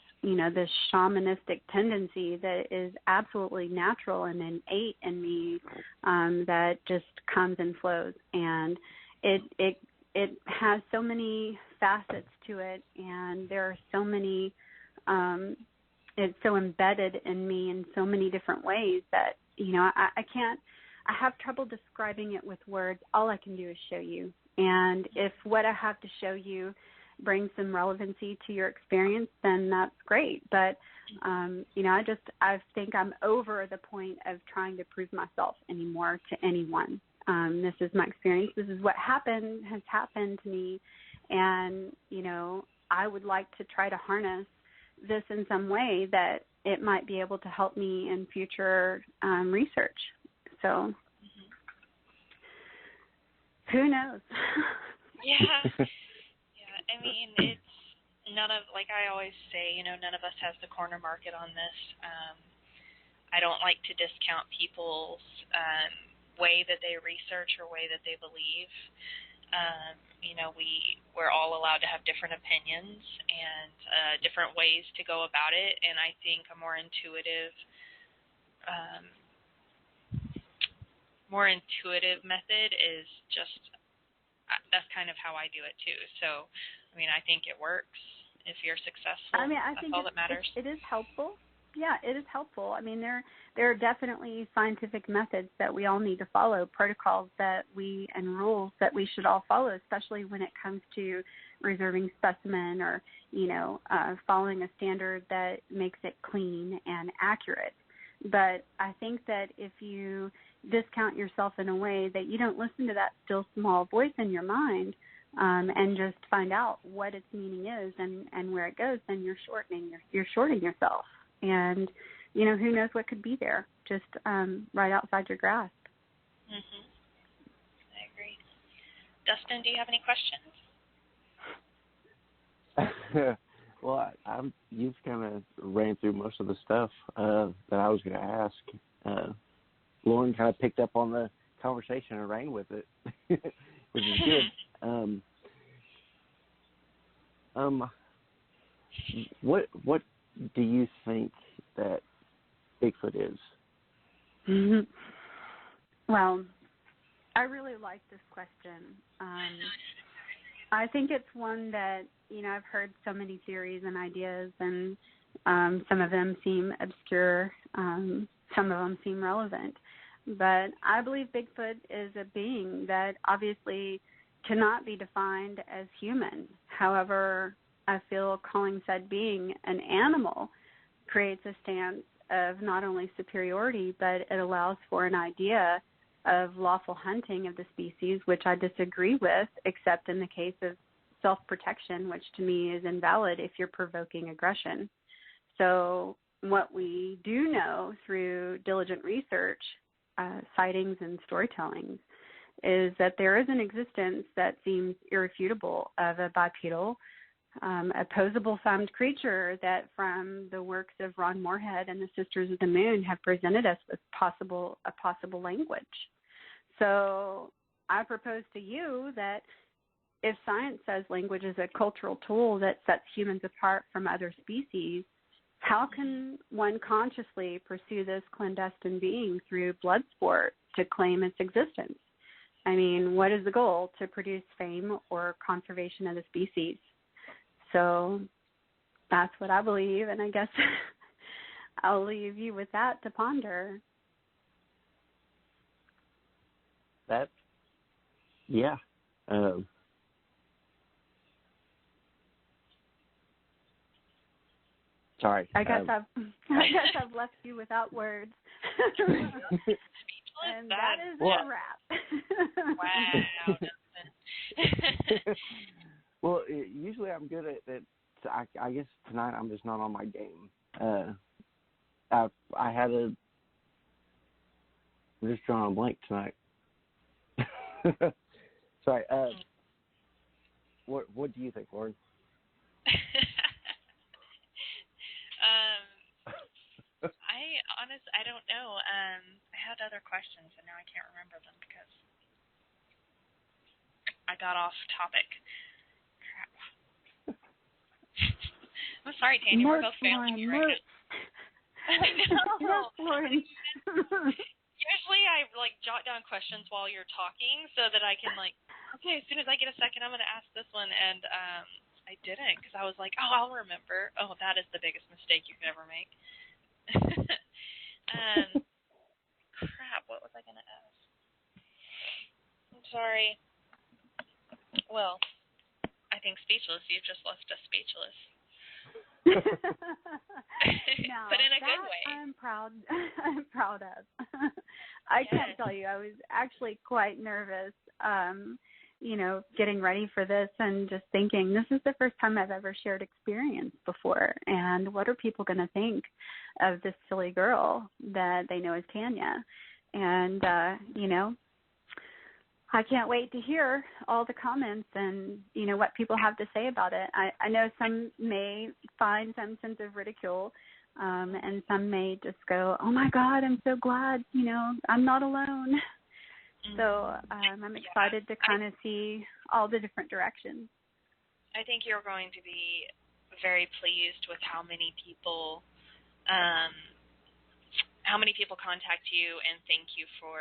this shamanistic tendency that is absolutely natural and innate in me that just comes and flows. And it has so many facets to it, and there are so many it's so embedded in me in so many different ways that, I have trouble describing it with words. All I can do is show you. And if what I have to show you brings some relevancy to your experience, then that's great. But, I think I'm over the point of trying to prove myself anymore to anyone. This is my experience. This is what has happened to me. And, I would like to try to harness this in some way that it might be able to help me in future research. So who knows? Yeah. I mean, it's none of, like I always say, none of us has the corner market on this. I don't like to discount people's way that they research or way that they believe. We're all allowed to have different opinions and different ways to go about it, and I think a more intuitive method is just that's kind of how I do it too. So, I think it works. If you're successful, I that's think all that matters. It is helpful. Yeah, it is helpful. There are definitely scientific methods that we all need to follow, protocols and rules that we should all follow, especially when it comes to reserving specimen or, following a standard that makes it clean and accurate. But I think that if you discount yourself in a way that you don't listen to that still small voice in your mind and just find out what its meaning is and where it goes, then you're shorting yourself. And, who knows what could be there just right outside your grasp. Mm-hmm. I agree. Dustin, do you have any questions? Well, you've kind of ran through most of the stuff that I was going to ask. Lauren kind of picked up on the conversation and ran with it, which is good. What do you think that Bigfoot is? Mm-hmm. Well, I really like this question. I think it's one that, I've heard so many theories and ideas, and some of them seem obscure, some of them seem relevant. But I believe Bigfoot is a being that obviously cannot be defined as human. However, I feel calling said being an animal creates a stance of not only superiority, but it allows for an idea of lawful hunting of the species, which I disagree with, except in the case of self-protection, which to me is invalid if you're provoking aggression. So what we do know through diligent research, sightings and storytellings, is that there is an existence that seems irrefutable of a bipedal, opposable thumbed creature that from the works of Ron Moorhead and the Sisters of the Moon have presented us with a possible language. So I propose to you that if science says language is a cultural tool that sets humans apart from other species, how can one consciously pursue this clandestine being through blood sport to claim its existence? What is the goal? To produce fame or conservation of the species? So that's what I believe, and I guess I'll leave you with that to ponder. Yeah. Sorry. I guess I've left you without words. And that is a wrap. Wow. Well, usually I'm good at that. I guess tonight I'm just not on my game. I'm just drawing a blank tonight. Sorry. What do you think, Lauren? I don't know. I had other questions, and now I can't remember them because I got off topic. Crap. I'm sorry, Tanya. We're both failing you right now. I know. Lauren. Usually I jot down questions while you're talking so that I can okay, as soon as I get a second, I'm going to ask this one, and I didn't because I was like, oh, I'll remember. Oh, that is the biggest mistake you could ever make. Crap, what was I going to ask? I'm sorry. Well, I think speechless. You've just left us speechless. No, but in a good way. I'm proud of. I can't tell you, I was actually quite nervous, getting ready for this and just thinking, this is the first time I've ever shared experience before, and what are people going to think of this silly girl that they know as Tanya? And, I can't wait to hear all the comments and, what people have to say about it. I know some may find some sense of ridicule, and some may just go, oh, my God, I'm so glad, I'm not alone. So I'm excited to kind of see all the different directions. I think you're going to be very pleased with how many people contact you and thank you for,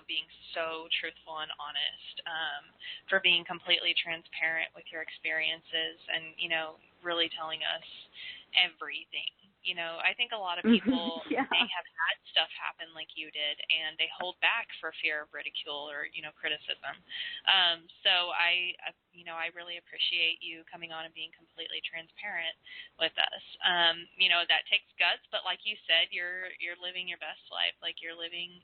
being so truthful and honest, for being completely transparent with your experiences and, really telling us everything. I think a lot of people may have had stuff happen like you did, and they hold back for fear of ridicule or, criticism. So I really appreciate you coming on and being completely transparent with us. That takes guts, but like you said, you're living your best life. Like you're living,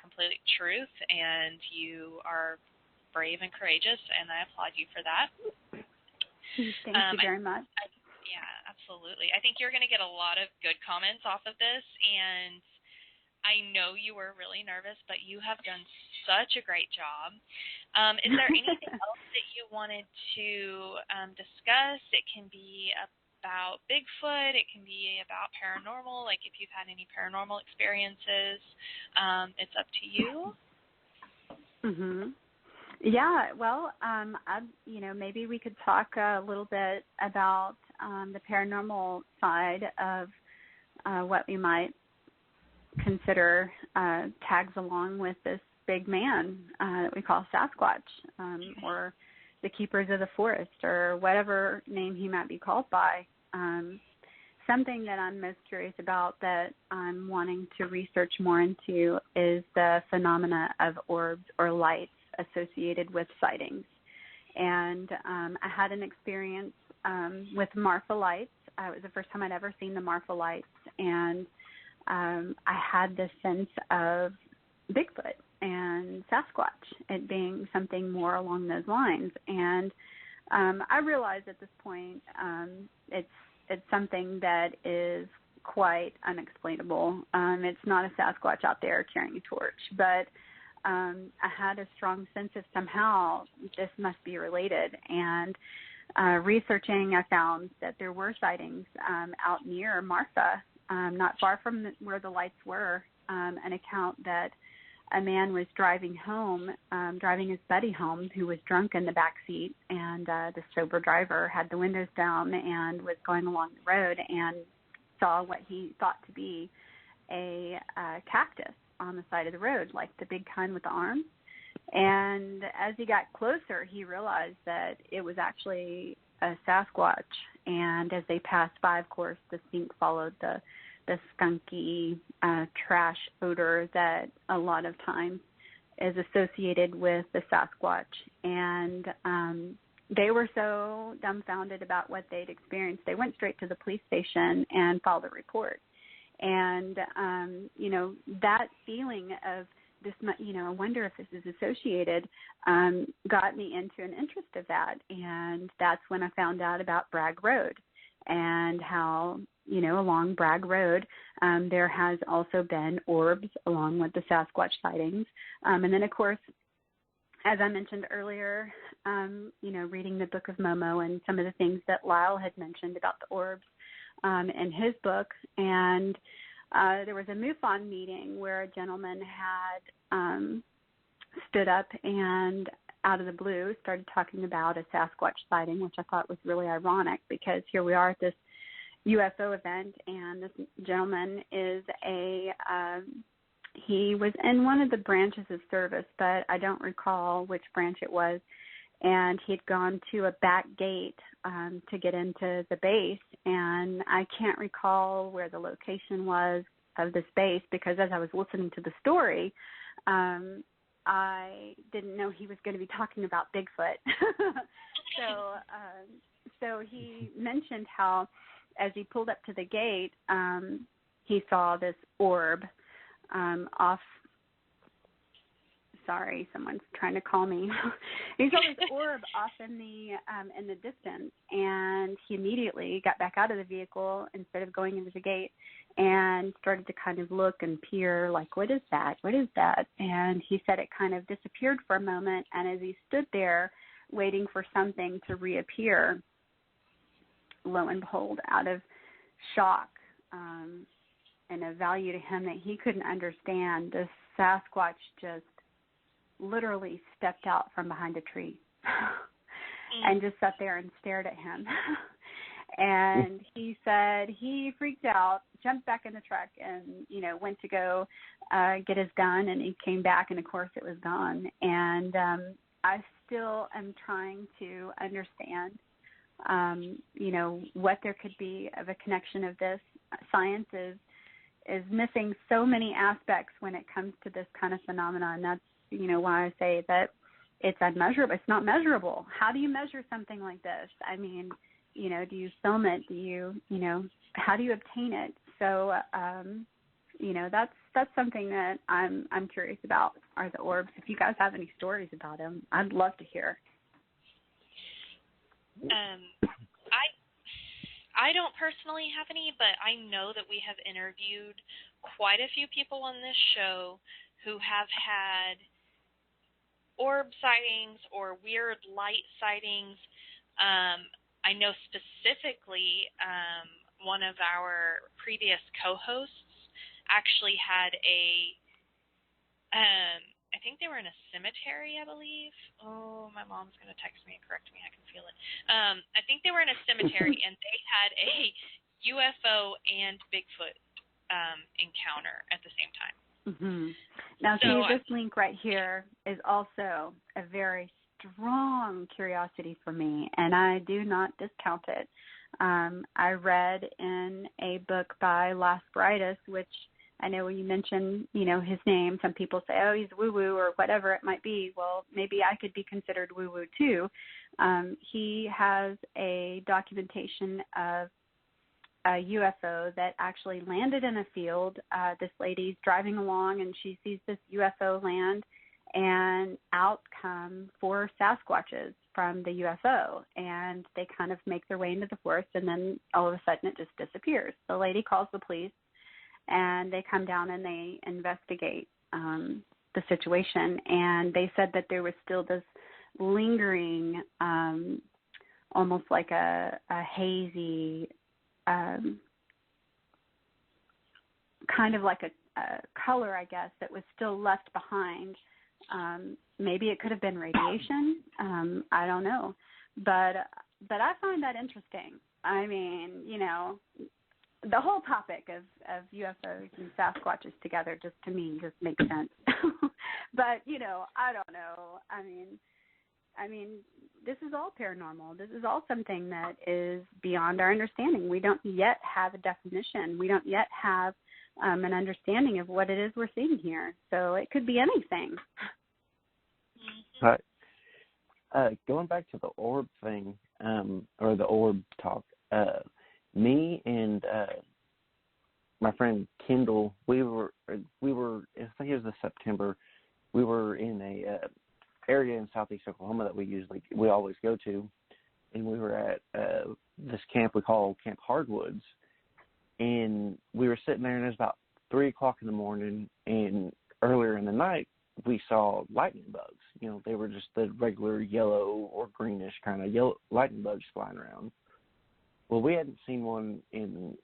complete truth, and you are brave and courageous, and I applaud you for that. Thank you very much. Yeah, absolutely. I think you're going to get a lot of good comments off of this, and I know you were really nervous, but you have done such a great job. Is there anything else that you wanted to discuss? It can be about Bigfoot. It can be about paranormal, like if you've had any paranormal experiences. It's up to you. Mhm. Yeah, well, maybe we could talk a little bit about the paranormal side of what we might consider tags along with this big man that we call Sasquatch, or the keepers of the forest, or whatever name he might be called by. Something that I'm most curious about that I'm wanting to research more into is the phenomena of orbs or lights associated with sightings. And I had an experience with Marfa lights. It was the first time I'd ever seen the Marfa lights, and I had this sense of Bigfoot and Sasquatch, it being something more along those lines. And I realized at this point it's something that is quite unexplainable. It's not a Sasquatch out there carrying a torch, but I had a strong sense of somehow this must be related. And researching, I found that there were sightings out near Marfa, not far from where the lights were, an account that a man was driving his buddy home, who was drunk in the back seat, and the sober driver had the windows down and was going along the road and saw what he thought to be a cactus on the side of the road, like the big kind with the arms. And as he got closer, he realized that it was actually a Sasquatch. And as they passed by, of course, the stink followed the skunky trash odor that a lot of times is associated with the Sasquatch. And they were so dumbfounded about what they'd experienced, they went straight to the police station and filed a report. And, that feeling of this, I wonder if this is associated, got me into an interest of that. And that's when I found out about Bragg Road and how, along Bragg Road, there has also been orbs along with the Sasquatch sightings. And then, of course, as I mentioned earlier, reading the Book of Momo and some of the things that Lyle had mentioned about the orbs in his book. And there was a MUFON meeting where a gentleman had stood up and out of the blue started talking about a Sasquatch sighting, which I thought was really ironic because here we are at this UFO event, and this gentleman is he was in one of the branches of service, but I don't recall which branch it was, and he had gone to a back gate to get into the base, and I can't recall where the location was of this base because as I was listening to the story, I didn't know he was going to be talking about Bigfoot. So he mentioned how as he pulled up to the gate, he saw this orb off. Sorry, someone's trying to call me. He saw this orb off in the distance, and he immediately got back out of the vehicle instead of going into the gate and started to kind of look and peer, like, what is that? What is that? And he said it kind of disappeared for a moment, and as he stood there waiting for something to reappear, lo and behold, out of shock and a value to him that he couldn't understand, the Sasquatch just literally stepped out from behind a tree and just sat there and stared at him. And he said he freaked out, jumped back in the truck, and, went to go get his gun, and he came back, and, of course, it was gone. And I still am trying to understand, what there could be of a connection of this. Science is missing so many aspects when it comes to this kind of phenomenon. That's, why I say that it's unmeasurable. It's not measurable. How do you measure something like this? I mean, do you film it? Do you, how do you obtain it? So, that's something that I'm curious about, are the orbs. If you guys have any stories about them, I'd love to hear. I don't personally have any, but I know that we have interviewed quite a few people on this show who have had orb sightings or weird light sightings. I know specifically one of our previous co-hosts actually had I think they were in a cemetery, I believe. Oh, my mom's going to text me and correct me. I can feel it. I think they were in a cemetery, and they had a UFO and Bigfoot encounter at the same time. Mm-hmm. Now, see, this link right here is also a very strong curiosity for me, and I do not discount it. I read in a book by Las Brightus, which I know when you mention, his name, some people say, oh, he's woo-woo or whatever it might be. Well, maybe I could be considered woo-woo too. He has a documentation of a UFO that actually landed in a field. This lady's driving along and she sees this UFO land, and out come 4 Sasquatches from the UFO, and they kind of make their way into the forest, and then all of a sudden it just disappears. The lady calls the police, and they come down and they investigate the situation. And they said that there was still this lingering, almost like a hazy, kind of like a color, I guess, that was still left behind. Maybe it could have been radiation. I don't know. But I find that interesting. I mean, the whole topic of UFOs and Sasquatches together just to me just makes sense. But, I don't know. I mean, this is all paranormal. This is all something that is beyond our understanding. We don't yet have a definition. We don't yet have an understanding of what it is we're seeing here. So it could be anything. Right. Going back to the orb thing, or the orb talk, me and my friend Kendall, we were. I think it was September. We were in a area in Southeast Oklahoma that we always go to, and we were at this camp we call Camp Hardwoods, and we were sitting there, and it was about 3:00 in the morning, and earlier in the night we saw lightning bugs. You know, they were just the regular yellow or greenish kind of yellow lightning bugs flying around. Well, we hadn't seen one in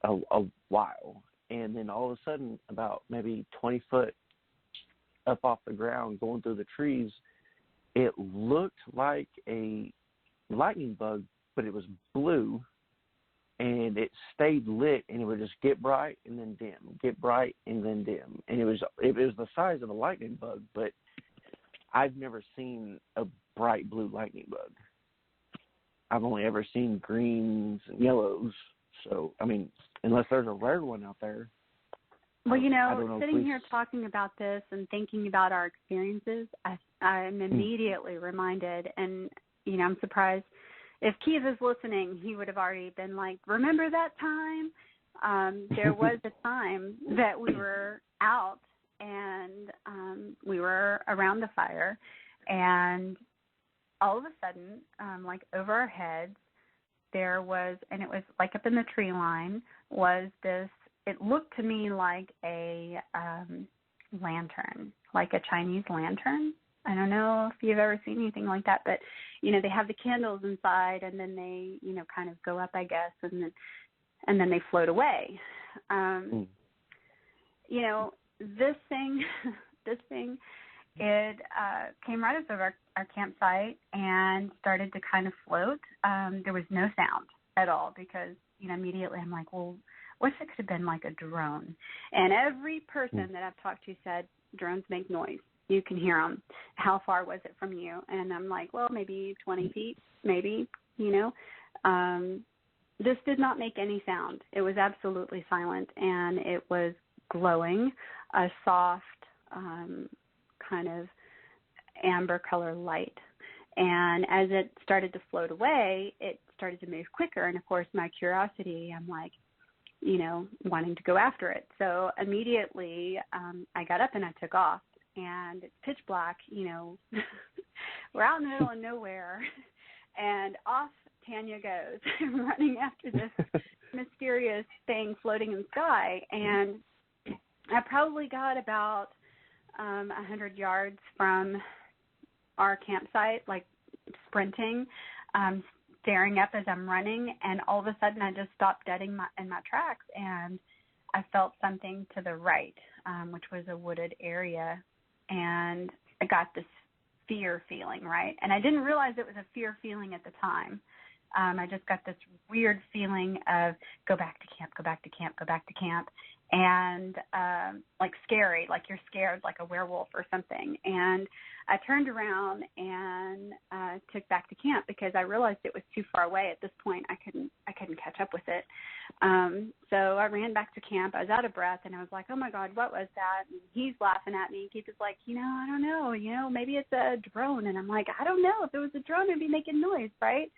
a while, and then all of a sudden, about maybe 20 foot up off the ground, going through the trees, it looked like a lightning bug, but it was blue, and it stayed lit, and it would just get bright and then dim, get bright and then dim, and it was the size of a lightning bug, but I've never seen a bright blue lightning bug. I've only ever seen greens and yellows, so I mean, unless there's a rare one out there. Well, you know, know sitting here talking about this and thinking about our experiences, I'm immediately reminded, and, you know, I'm surprised. If Keith is listening, he would have already been like, remember that time? There was a time that we were out and we were around the fire, and all of a sudden, like over our heads, there was, and it was like up in the tree line, was this, it looked to me like a lantern, like a Chinese lantern. I don't know if you've ever seen anything like that, but, you know, they have the candles inside, and then they, you know, kind of go up, I guess, and then they float away. You know, this thing, it came right up over our campsite and started to kind of float. There was no sound at all because, you know, immediately I'm like, well, what if it could have been like a drone? And every person that I've talked to said drones make noise. You can hear them. How far was it from you? And I'm like, well, maybe 20 feet, maybe, you know. This did not make any sound. It was absolutely silent, and it was glowing, a soft kind of amber color light. And as it started to float away, it started to move quicker. And, of course, my curiosity, I'm like, you know, wanting to go after it. So immediately I got up and I took off. And it's pitch black, you know. We're out in the middle of nowhere. And off Tanya goes, running after this mysterious thing floating in the sky. And I probably got about 100 yards from our campsite, like sprinting, staring up as I'm running, and all of a sudden I just stopped dead in my tracks, and I felt something to the right, which was a wooded area, and I got this fear feeling, right? And I didn't realize it was a fear feeling at the time. I just got this weird feeling of go back to camp, go back to camp, go back to camp, and like scary, like you're scared like a werewolf or something. And I turned around and took back to camp because I realized it was too far away at this point. I couldn't catch up with it. So I ran back to camp. I was out of breath, and I was like, oh, my God, what was that? And he's laughing at me. Keith is like, you know, I don't know. You know, maybe it's a drone. And I'm like, I don't know. If it was a drone, it'd be making noise, right?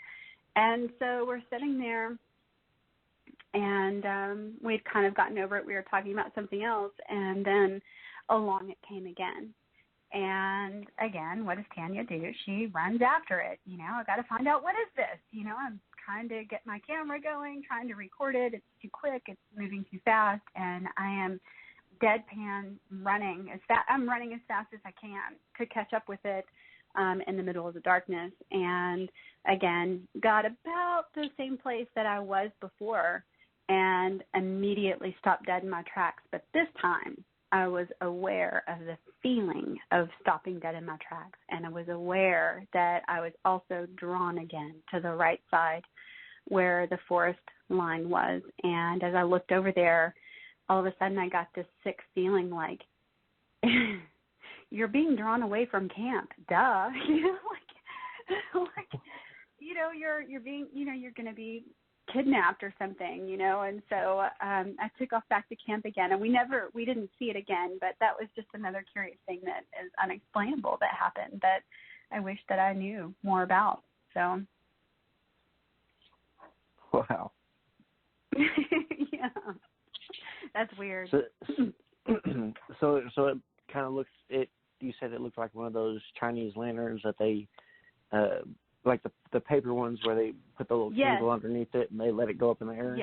And so we're sitting there, and we'd kind of gotten over it. We were talking about something else, and then along it came again. And again, what does Tanya do? She runs after it. You know, I got to find out, what is this? You know, I'm trying to get my camera going, trying to record it. It's too quick. It's moving too fast. And I am deadpan running. I'm running as fast as I can to catch up with it in the middle of the darkness. And again, got about the same place that I was before and immediately stopped dead in my tracks. But this time, I was aware of the feeling of stopping dead in my tracks, and I was aware that I was also drawn again to the right side where the forest line was. And as I looked over there, all of a sudden I got this sick feeling like, you're being drawn away from camp, duh. You know, like you know, you're being, you know, you're going to be kidnapped or something, you know. And so I took off back to camp again, and we didn't see it again, but that was just another curious thing that is unexplainable that happened. But I wish that I knew more about. So. Wow. Yeah. That's weird. So it kind of looks. You said it looked like one of those Chinese lanterns that they, like the paper ones where they put the little candle underneath it and they let it go up in the air.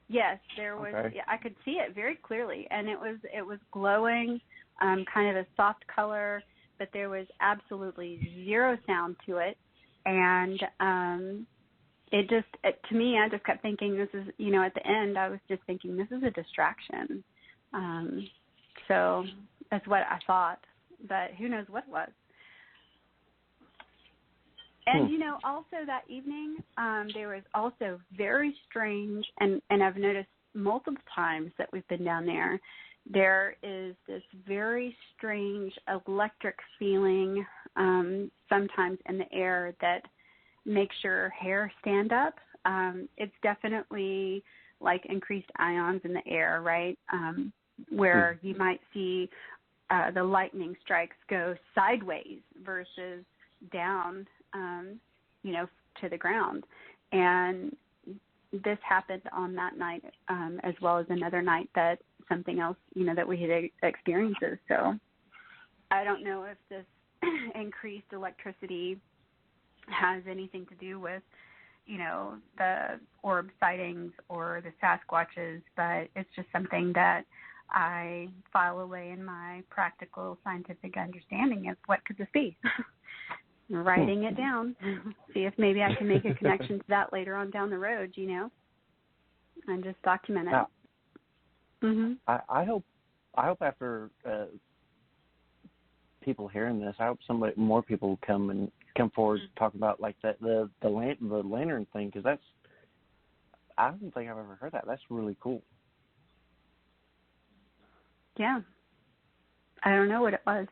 Yes, there was. Okay. I could see it very clearly, and it was glowing, kind of a soft color, but there was absolutely zero sound to it, and to me, I just kept thinking this is, at the end, I was just thinking this is a distraction. So that's what I thought, but who knows what it was. And, also that evening, there was also very strange, and I've noticed multiple times that we've been down there is this very strange electric feeling sometimes in the air that makes your hair stand up. It's definitely like increased ions in the air, right? Where you might see the lightning strikes go sideways versus down, to the ground. And this happened on that night, as well as another night that something else, that we had experiences. So I don't know if this increased electricity has anything to do with, the orb sightings or the Sasquatches, but it's just something that I file away in my practical scientific understanding of what could this be. Writing it down, see if maybe I can make a connection to that later on down the road, and just document it. Now, I hope after people hearing this, I hope more people come forward and talk about like the lantern thing, because I don't think I've ever heard that. That's really cool. Yeah, I don't know what it was.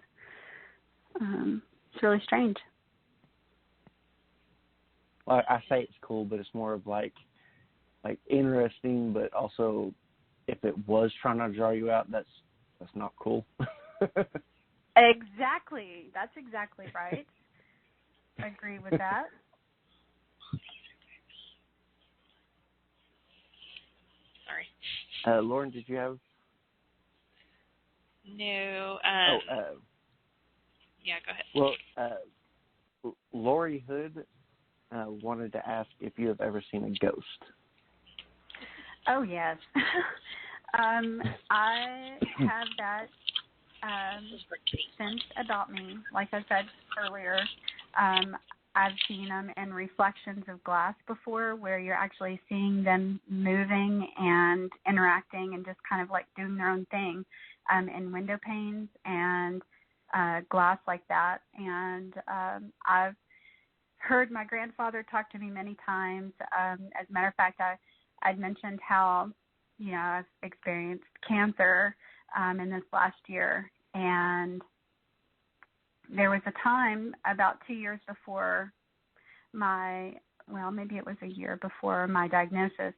It's really strange. Well, I say it's cool, but it's more of like interesting, but also if it was trying to draw you out, that's not cool. Exactly. That's exactly right. I agree with that. Sorry. Lauren, did you have? No. Yeah, go ahead. Well, Lori Hood wanted to ask if you have ever seen a ghost. Oh, yes. I have that sense about me. Like I said earlier, I've seen them in reflections of glass before, where you're actually seeing them moving and interacting and just kind of like doing their own thing in window panes and glass like that. And I've heard my grandfather talk to me many times. As a matter of fact, I'd mentioned how, I've experienced cancer in this last year. And there was a time about 2 years before maybe it was a year before my diagnosis,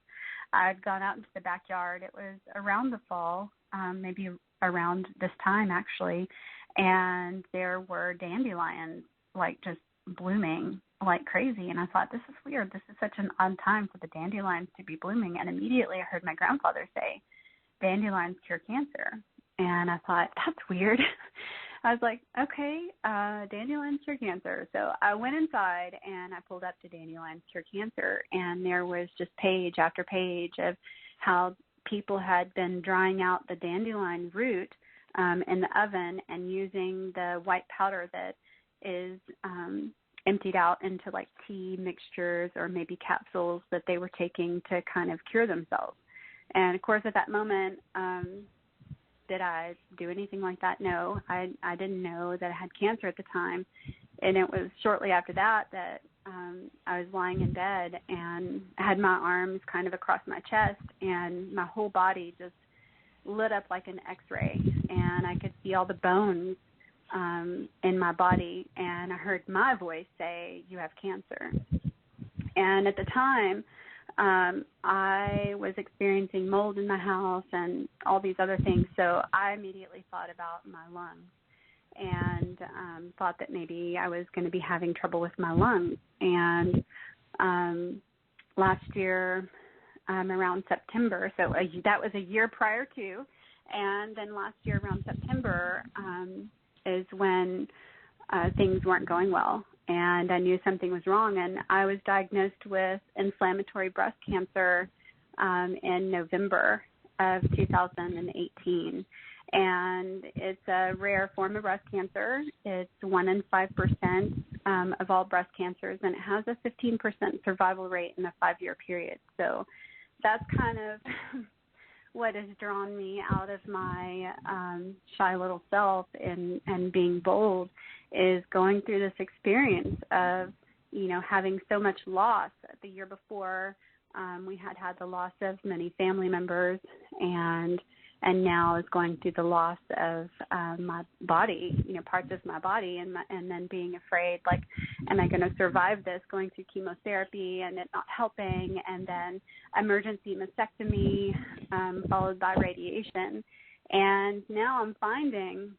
I'd gone out into the backyard. It was around the fall, maybe around this time actually, and there were dandelions like just blooming like crazy. And I thought, this is weird. This is such an odd time for the dandelions to be blooming. And immediately I heard my grandfather say, dandelions cure cancer. And I thought, that's weird. I was like, okay, dandelions cure cancer. So I went inside and I pulled up to dandelions cure cancer, and there was just page after page of how people had been drying out the dandelion root in the oven and using the white powder that is emptied out into like tea mixtures or maybe capsules that they were taking to kind of cure themselves. And of course, at that moment, did I do anything like that? No, I didn't know that I had cancer at the time. And it was shortly after that I was lying in bed and I had my arms kind of across my chest, and my whole body just lit up like an X-ray, and I could see all the bones in my body, and I heard my voice say, "You have cancer." And at the time, I was experiencing mold in my house and all these other things, so I immediately thought about my lungs. and thought that maybe I was going to be having trouble with my lungs. And last year, around September, so that was a year prior to, and then last year around September is when things weren't going well, and I knew something was wrong, and I was diagnosed with inflammatory breast cancer in November of 2018. And it's a rare form of breast cancer. It's 1 in 5% of all breast cancers, and it has a 15% survival rate in a 5-year period. So that's kind of what has drawn me out of my shy little self and being bold, is going through this experience of, having so much loss. The year before, we had the loss of many family members, and now is going through the loss of my body, parts of my body, and then being afraid, like, am I going to survive this, going through chemotherapy and it not helping, and then emergency mastectomy followed by radiation. And now I'm finding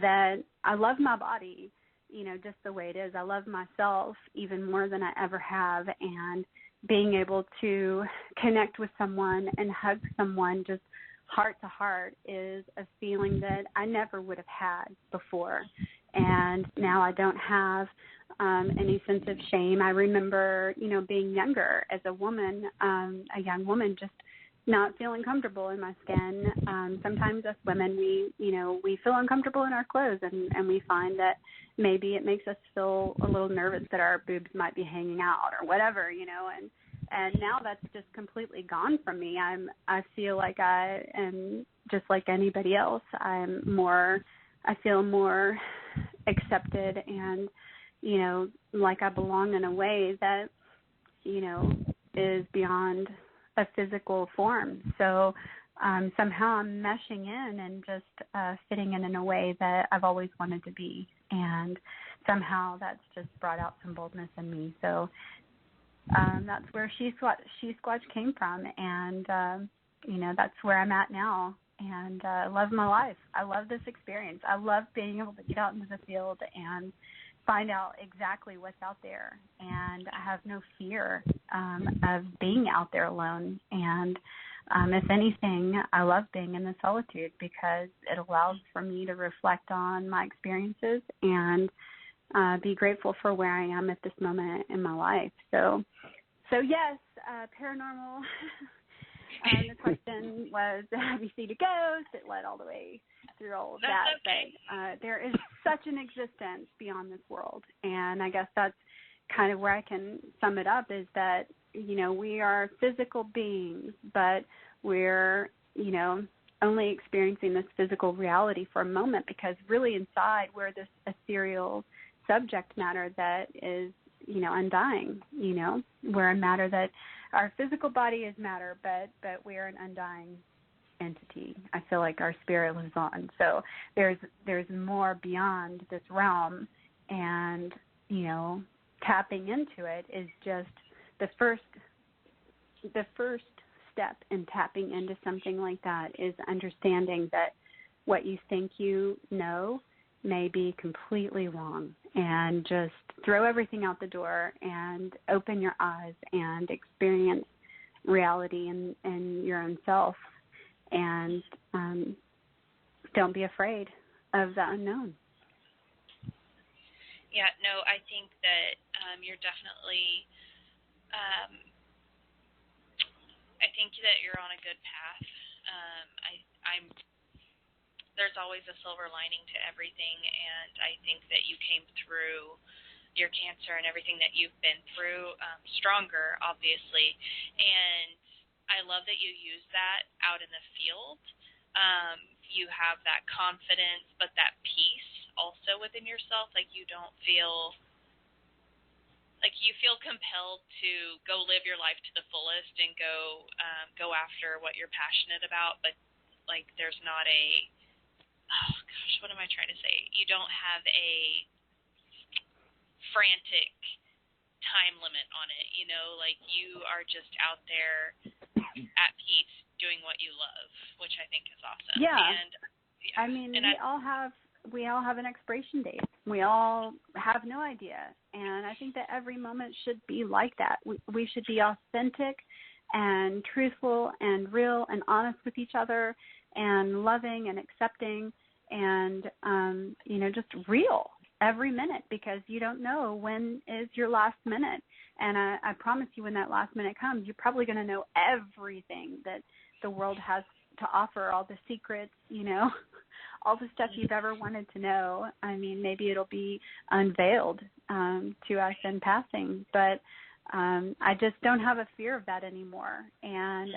that I love my body, just the way it is. I love myself even more than I ever have, and being able to connect with someone and hug someone just heart to heart is a feeling that I never would have had before. And now I don't have any sense of shame. I remember, being younger as a woman, a young woman, just not feeling comfortable in my skin. Sometimes us women, we feel uncomfortable in our clothes, and we find that maybe it makes us feel a little nervous that our boobs might be hanging out or whatever, and now that's just completely gone from me. I feel like I am just like anybody else. I feel more accepted and, like I belong in a way that, is beyond a physical form. So somehow I'm meshing in and just fitting in a way that I've always wanted to be. And somehow that's just brought out some boldness in me. So that's where Shesquatch came from, and that's where I'm at now, and I love my life. I love this experience. I love being able to get out into the field and find out exactly what's out there, and I have no fear of being out there alone. And if anything, I love being in the solitude because it allows for me to reflect on my experiences and be grateful for where I am at this moment in my life. So yes, paranormal. The question was, have you seen a ghost? It led all the way through all of that. Okay. But there is such an existence beyond this world, and I guess that's kind of where I can sum it up, is that, we are physical beings, but we're, only experiencing this physical reality for a moment, because really inside we're this ethereal subject matter that is, undying. We're a matter that our physical body is matter, but we're an undying entity. I feel like our spirit lives on. So there's more beyond this realm, and tapping into it is just the first step in tapping into something like that, is understanding that what you think you know may be completely wrong, and just throw everything out the door and open your eyes and experience reality in your own self, and don't be afraid of the unknown. Yeah, no, I think that you're definitely, I think that you're on a good path. There's always a silver lining to everything, and I think that you came through your cancer and everything that you've been through stronger, obviously, and I love that you use that out in the field. You have that confidence, but that peace also within yourself. Like, you don't feel like you feel compelled to go live your life to the fullest and go after what you're passionate about, but like there's not a, oh gosh, what am I trying to say? You don't have a frantic time limit on it, like you are just out there at peace doing what you love, which I think is awesome. Yeah. And I mean, we all have we all have an expiration date. We all have no idea. And I think that every moment should be like that. We should be authentic and truthful and real and honest with each other and loving and accepting and, just real every minute, because you don't know when is your last minute. And I promise you, when that last minute comes, you're probably going to know everything that the world has to offer, all the secrets, all the stuff you've ever wanted to know. I mean, maybe it'll be unveiled to us in passing, but I just don't have a fear of that anymore. And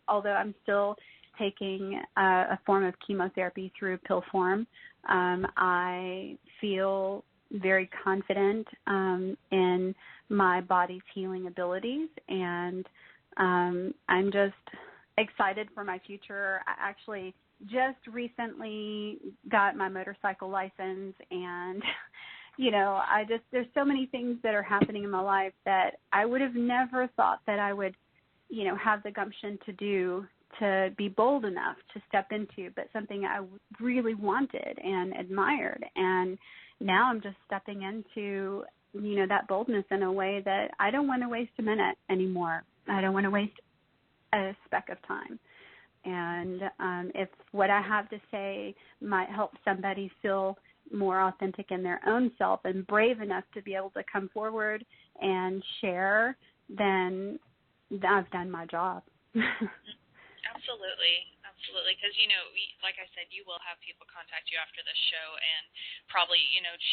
although I'm still taking a form of chemotherapy through pill form, I feel very confident in my body's healing abilities, and I'm just excited for my future. I actually just recently got my motorcycle license, and there's so many things that are happening in my life that I would have never thought that I would have the gumption to do, to be bold enough to step into, but something I really wanted and admired. And now I'm just stepping into, that boldness in a way that I don't want to waste a minute anymore. I don't want to waste a speck of time. And if what I have to say might help somebody feel more authentic in their own self and brave enough to be able to come forward and share, then I've done my job. Absolutely. Because, like I said, you will have people contact you after the show and probably,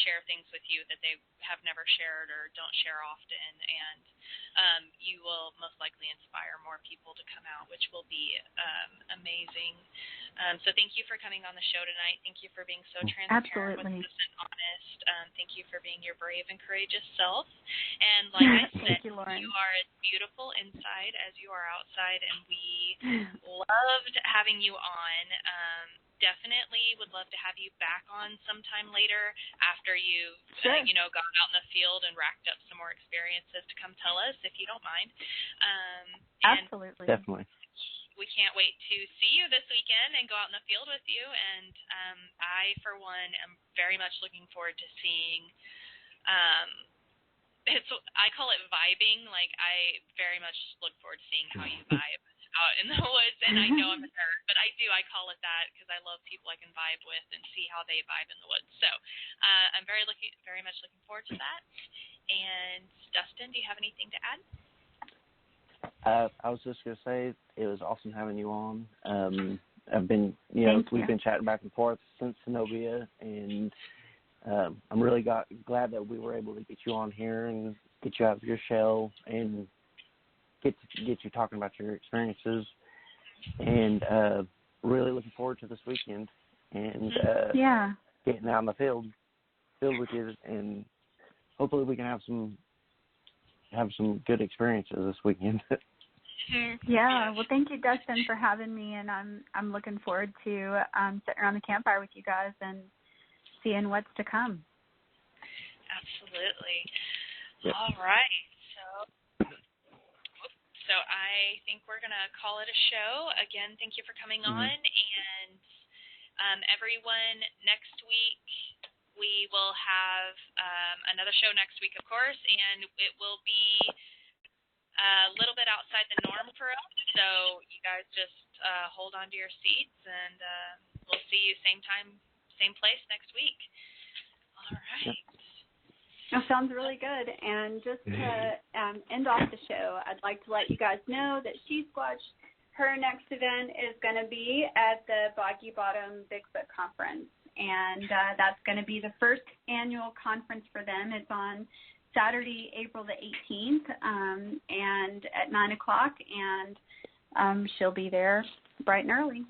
share things with you that they have never shared or don't share often. And you will most likely inspire more people to come out, which will be amazing. So thank you for coming on the show tonight. Thank you for being so transparent with us and honest. Thank you for being your brave and courageous self. And like I said, you are as beautiful inside as you are outside, and we loved having you on. Definitely would love to have you back on sometime later after you've, gone out in the field and racked up some more experiences to come tell us, if you don't mind. Absolutely. Definitely. We can't wait to see you this weekend and go out in the field with you. And I, for one, am very much looking forward to seeing I call it vibing. Like, I very much look forward to seeing how you vibe out in the woods. And I know I'm a nerd, but I call it that because I love people I can vibe with and see how they vibe in the woods. So I'm very much looking forward to that. And Dustin, do you have anything to add? I was just going to say it was awesome having you on. I've been, we've been chatting back and forth since Zenobia, and I'm really glad that we were able to get you on here and get you out of your shell and get you talking about your experiences. And really looking forward to this weekend and getting out in the field with you, and hopefully we can have some good experiences this weekend. Yeah, well, thank you, Dustin, for having me, and I'm looking forward to sitting around the campfire with you guys and seeing what's to come. Absolutely. Yep. All right. So I think we're going to call it a show. Again, thank you for coming on, and everyone, next week we will have another show next week, of course, and it will be a little bit outside the norm for us, so you guys just hold on to your seats, and we'll see you same time, same place next week. All right. That sounds really good. And just to end off the show, I'd like to let you guys know that Shesquatch, her next event is going to be at the Boggy Bottom Bigfoot Conference, and that's going to be the first annual conference for them. It's on Saturday, April the 18th, and at 9 o'clock, and she'll be there bright and early.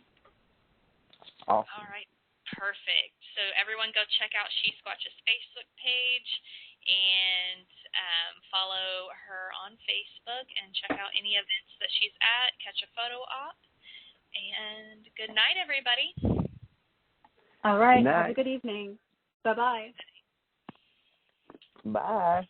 Awesome. All right, perfect. So everyone go check out Squatch's Facebook page and follow her on Facebook and check out any events that she's at, catch a photo op. And good night, everybody. All right, have a good evening. Bye-bye. Bye.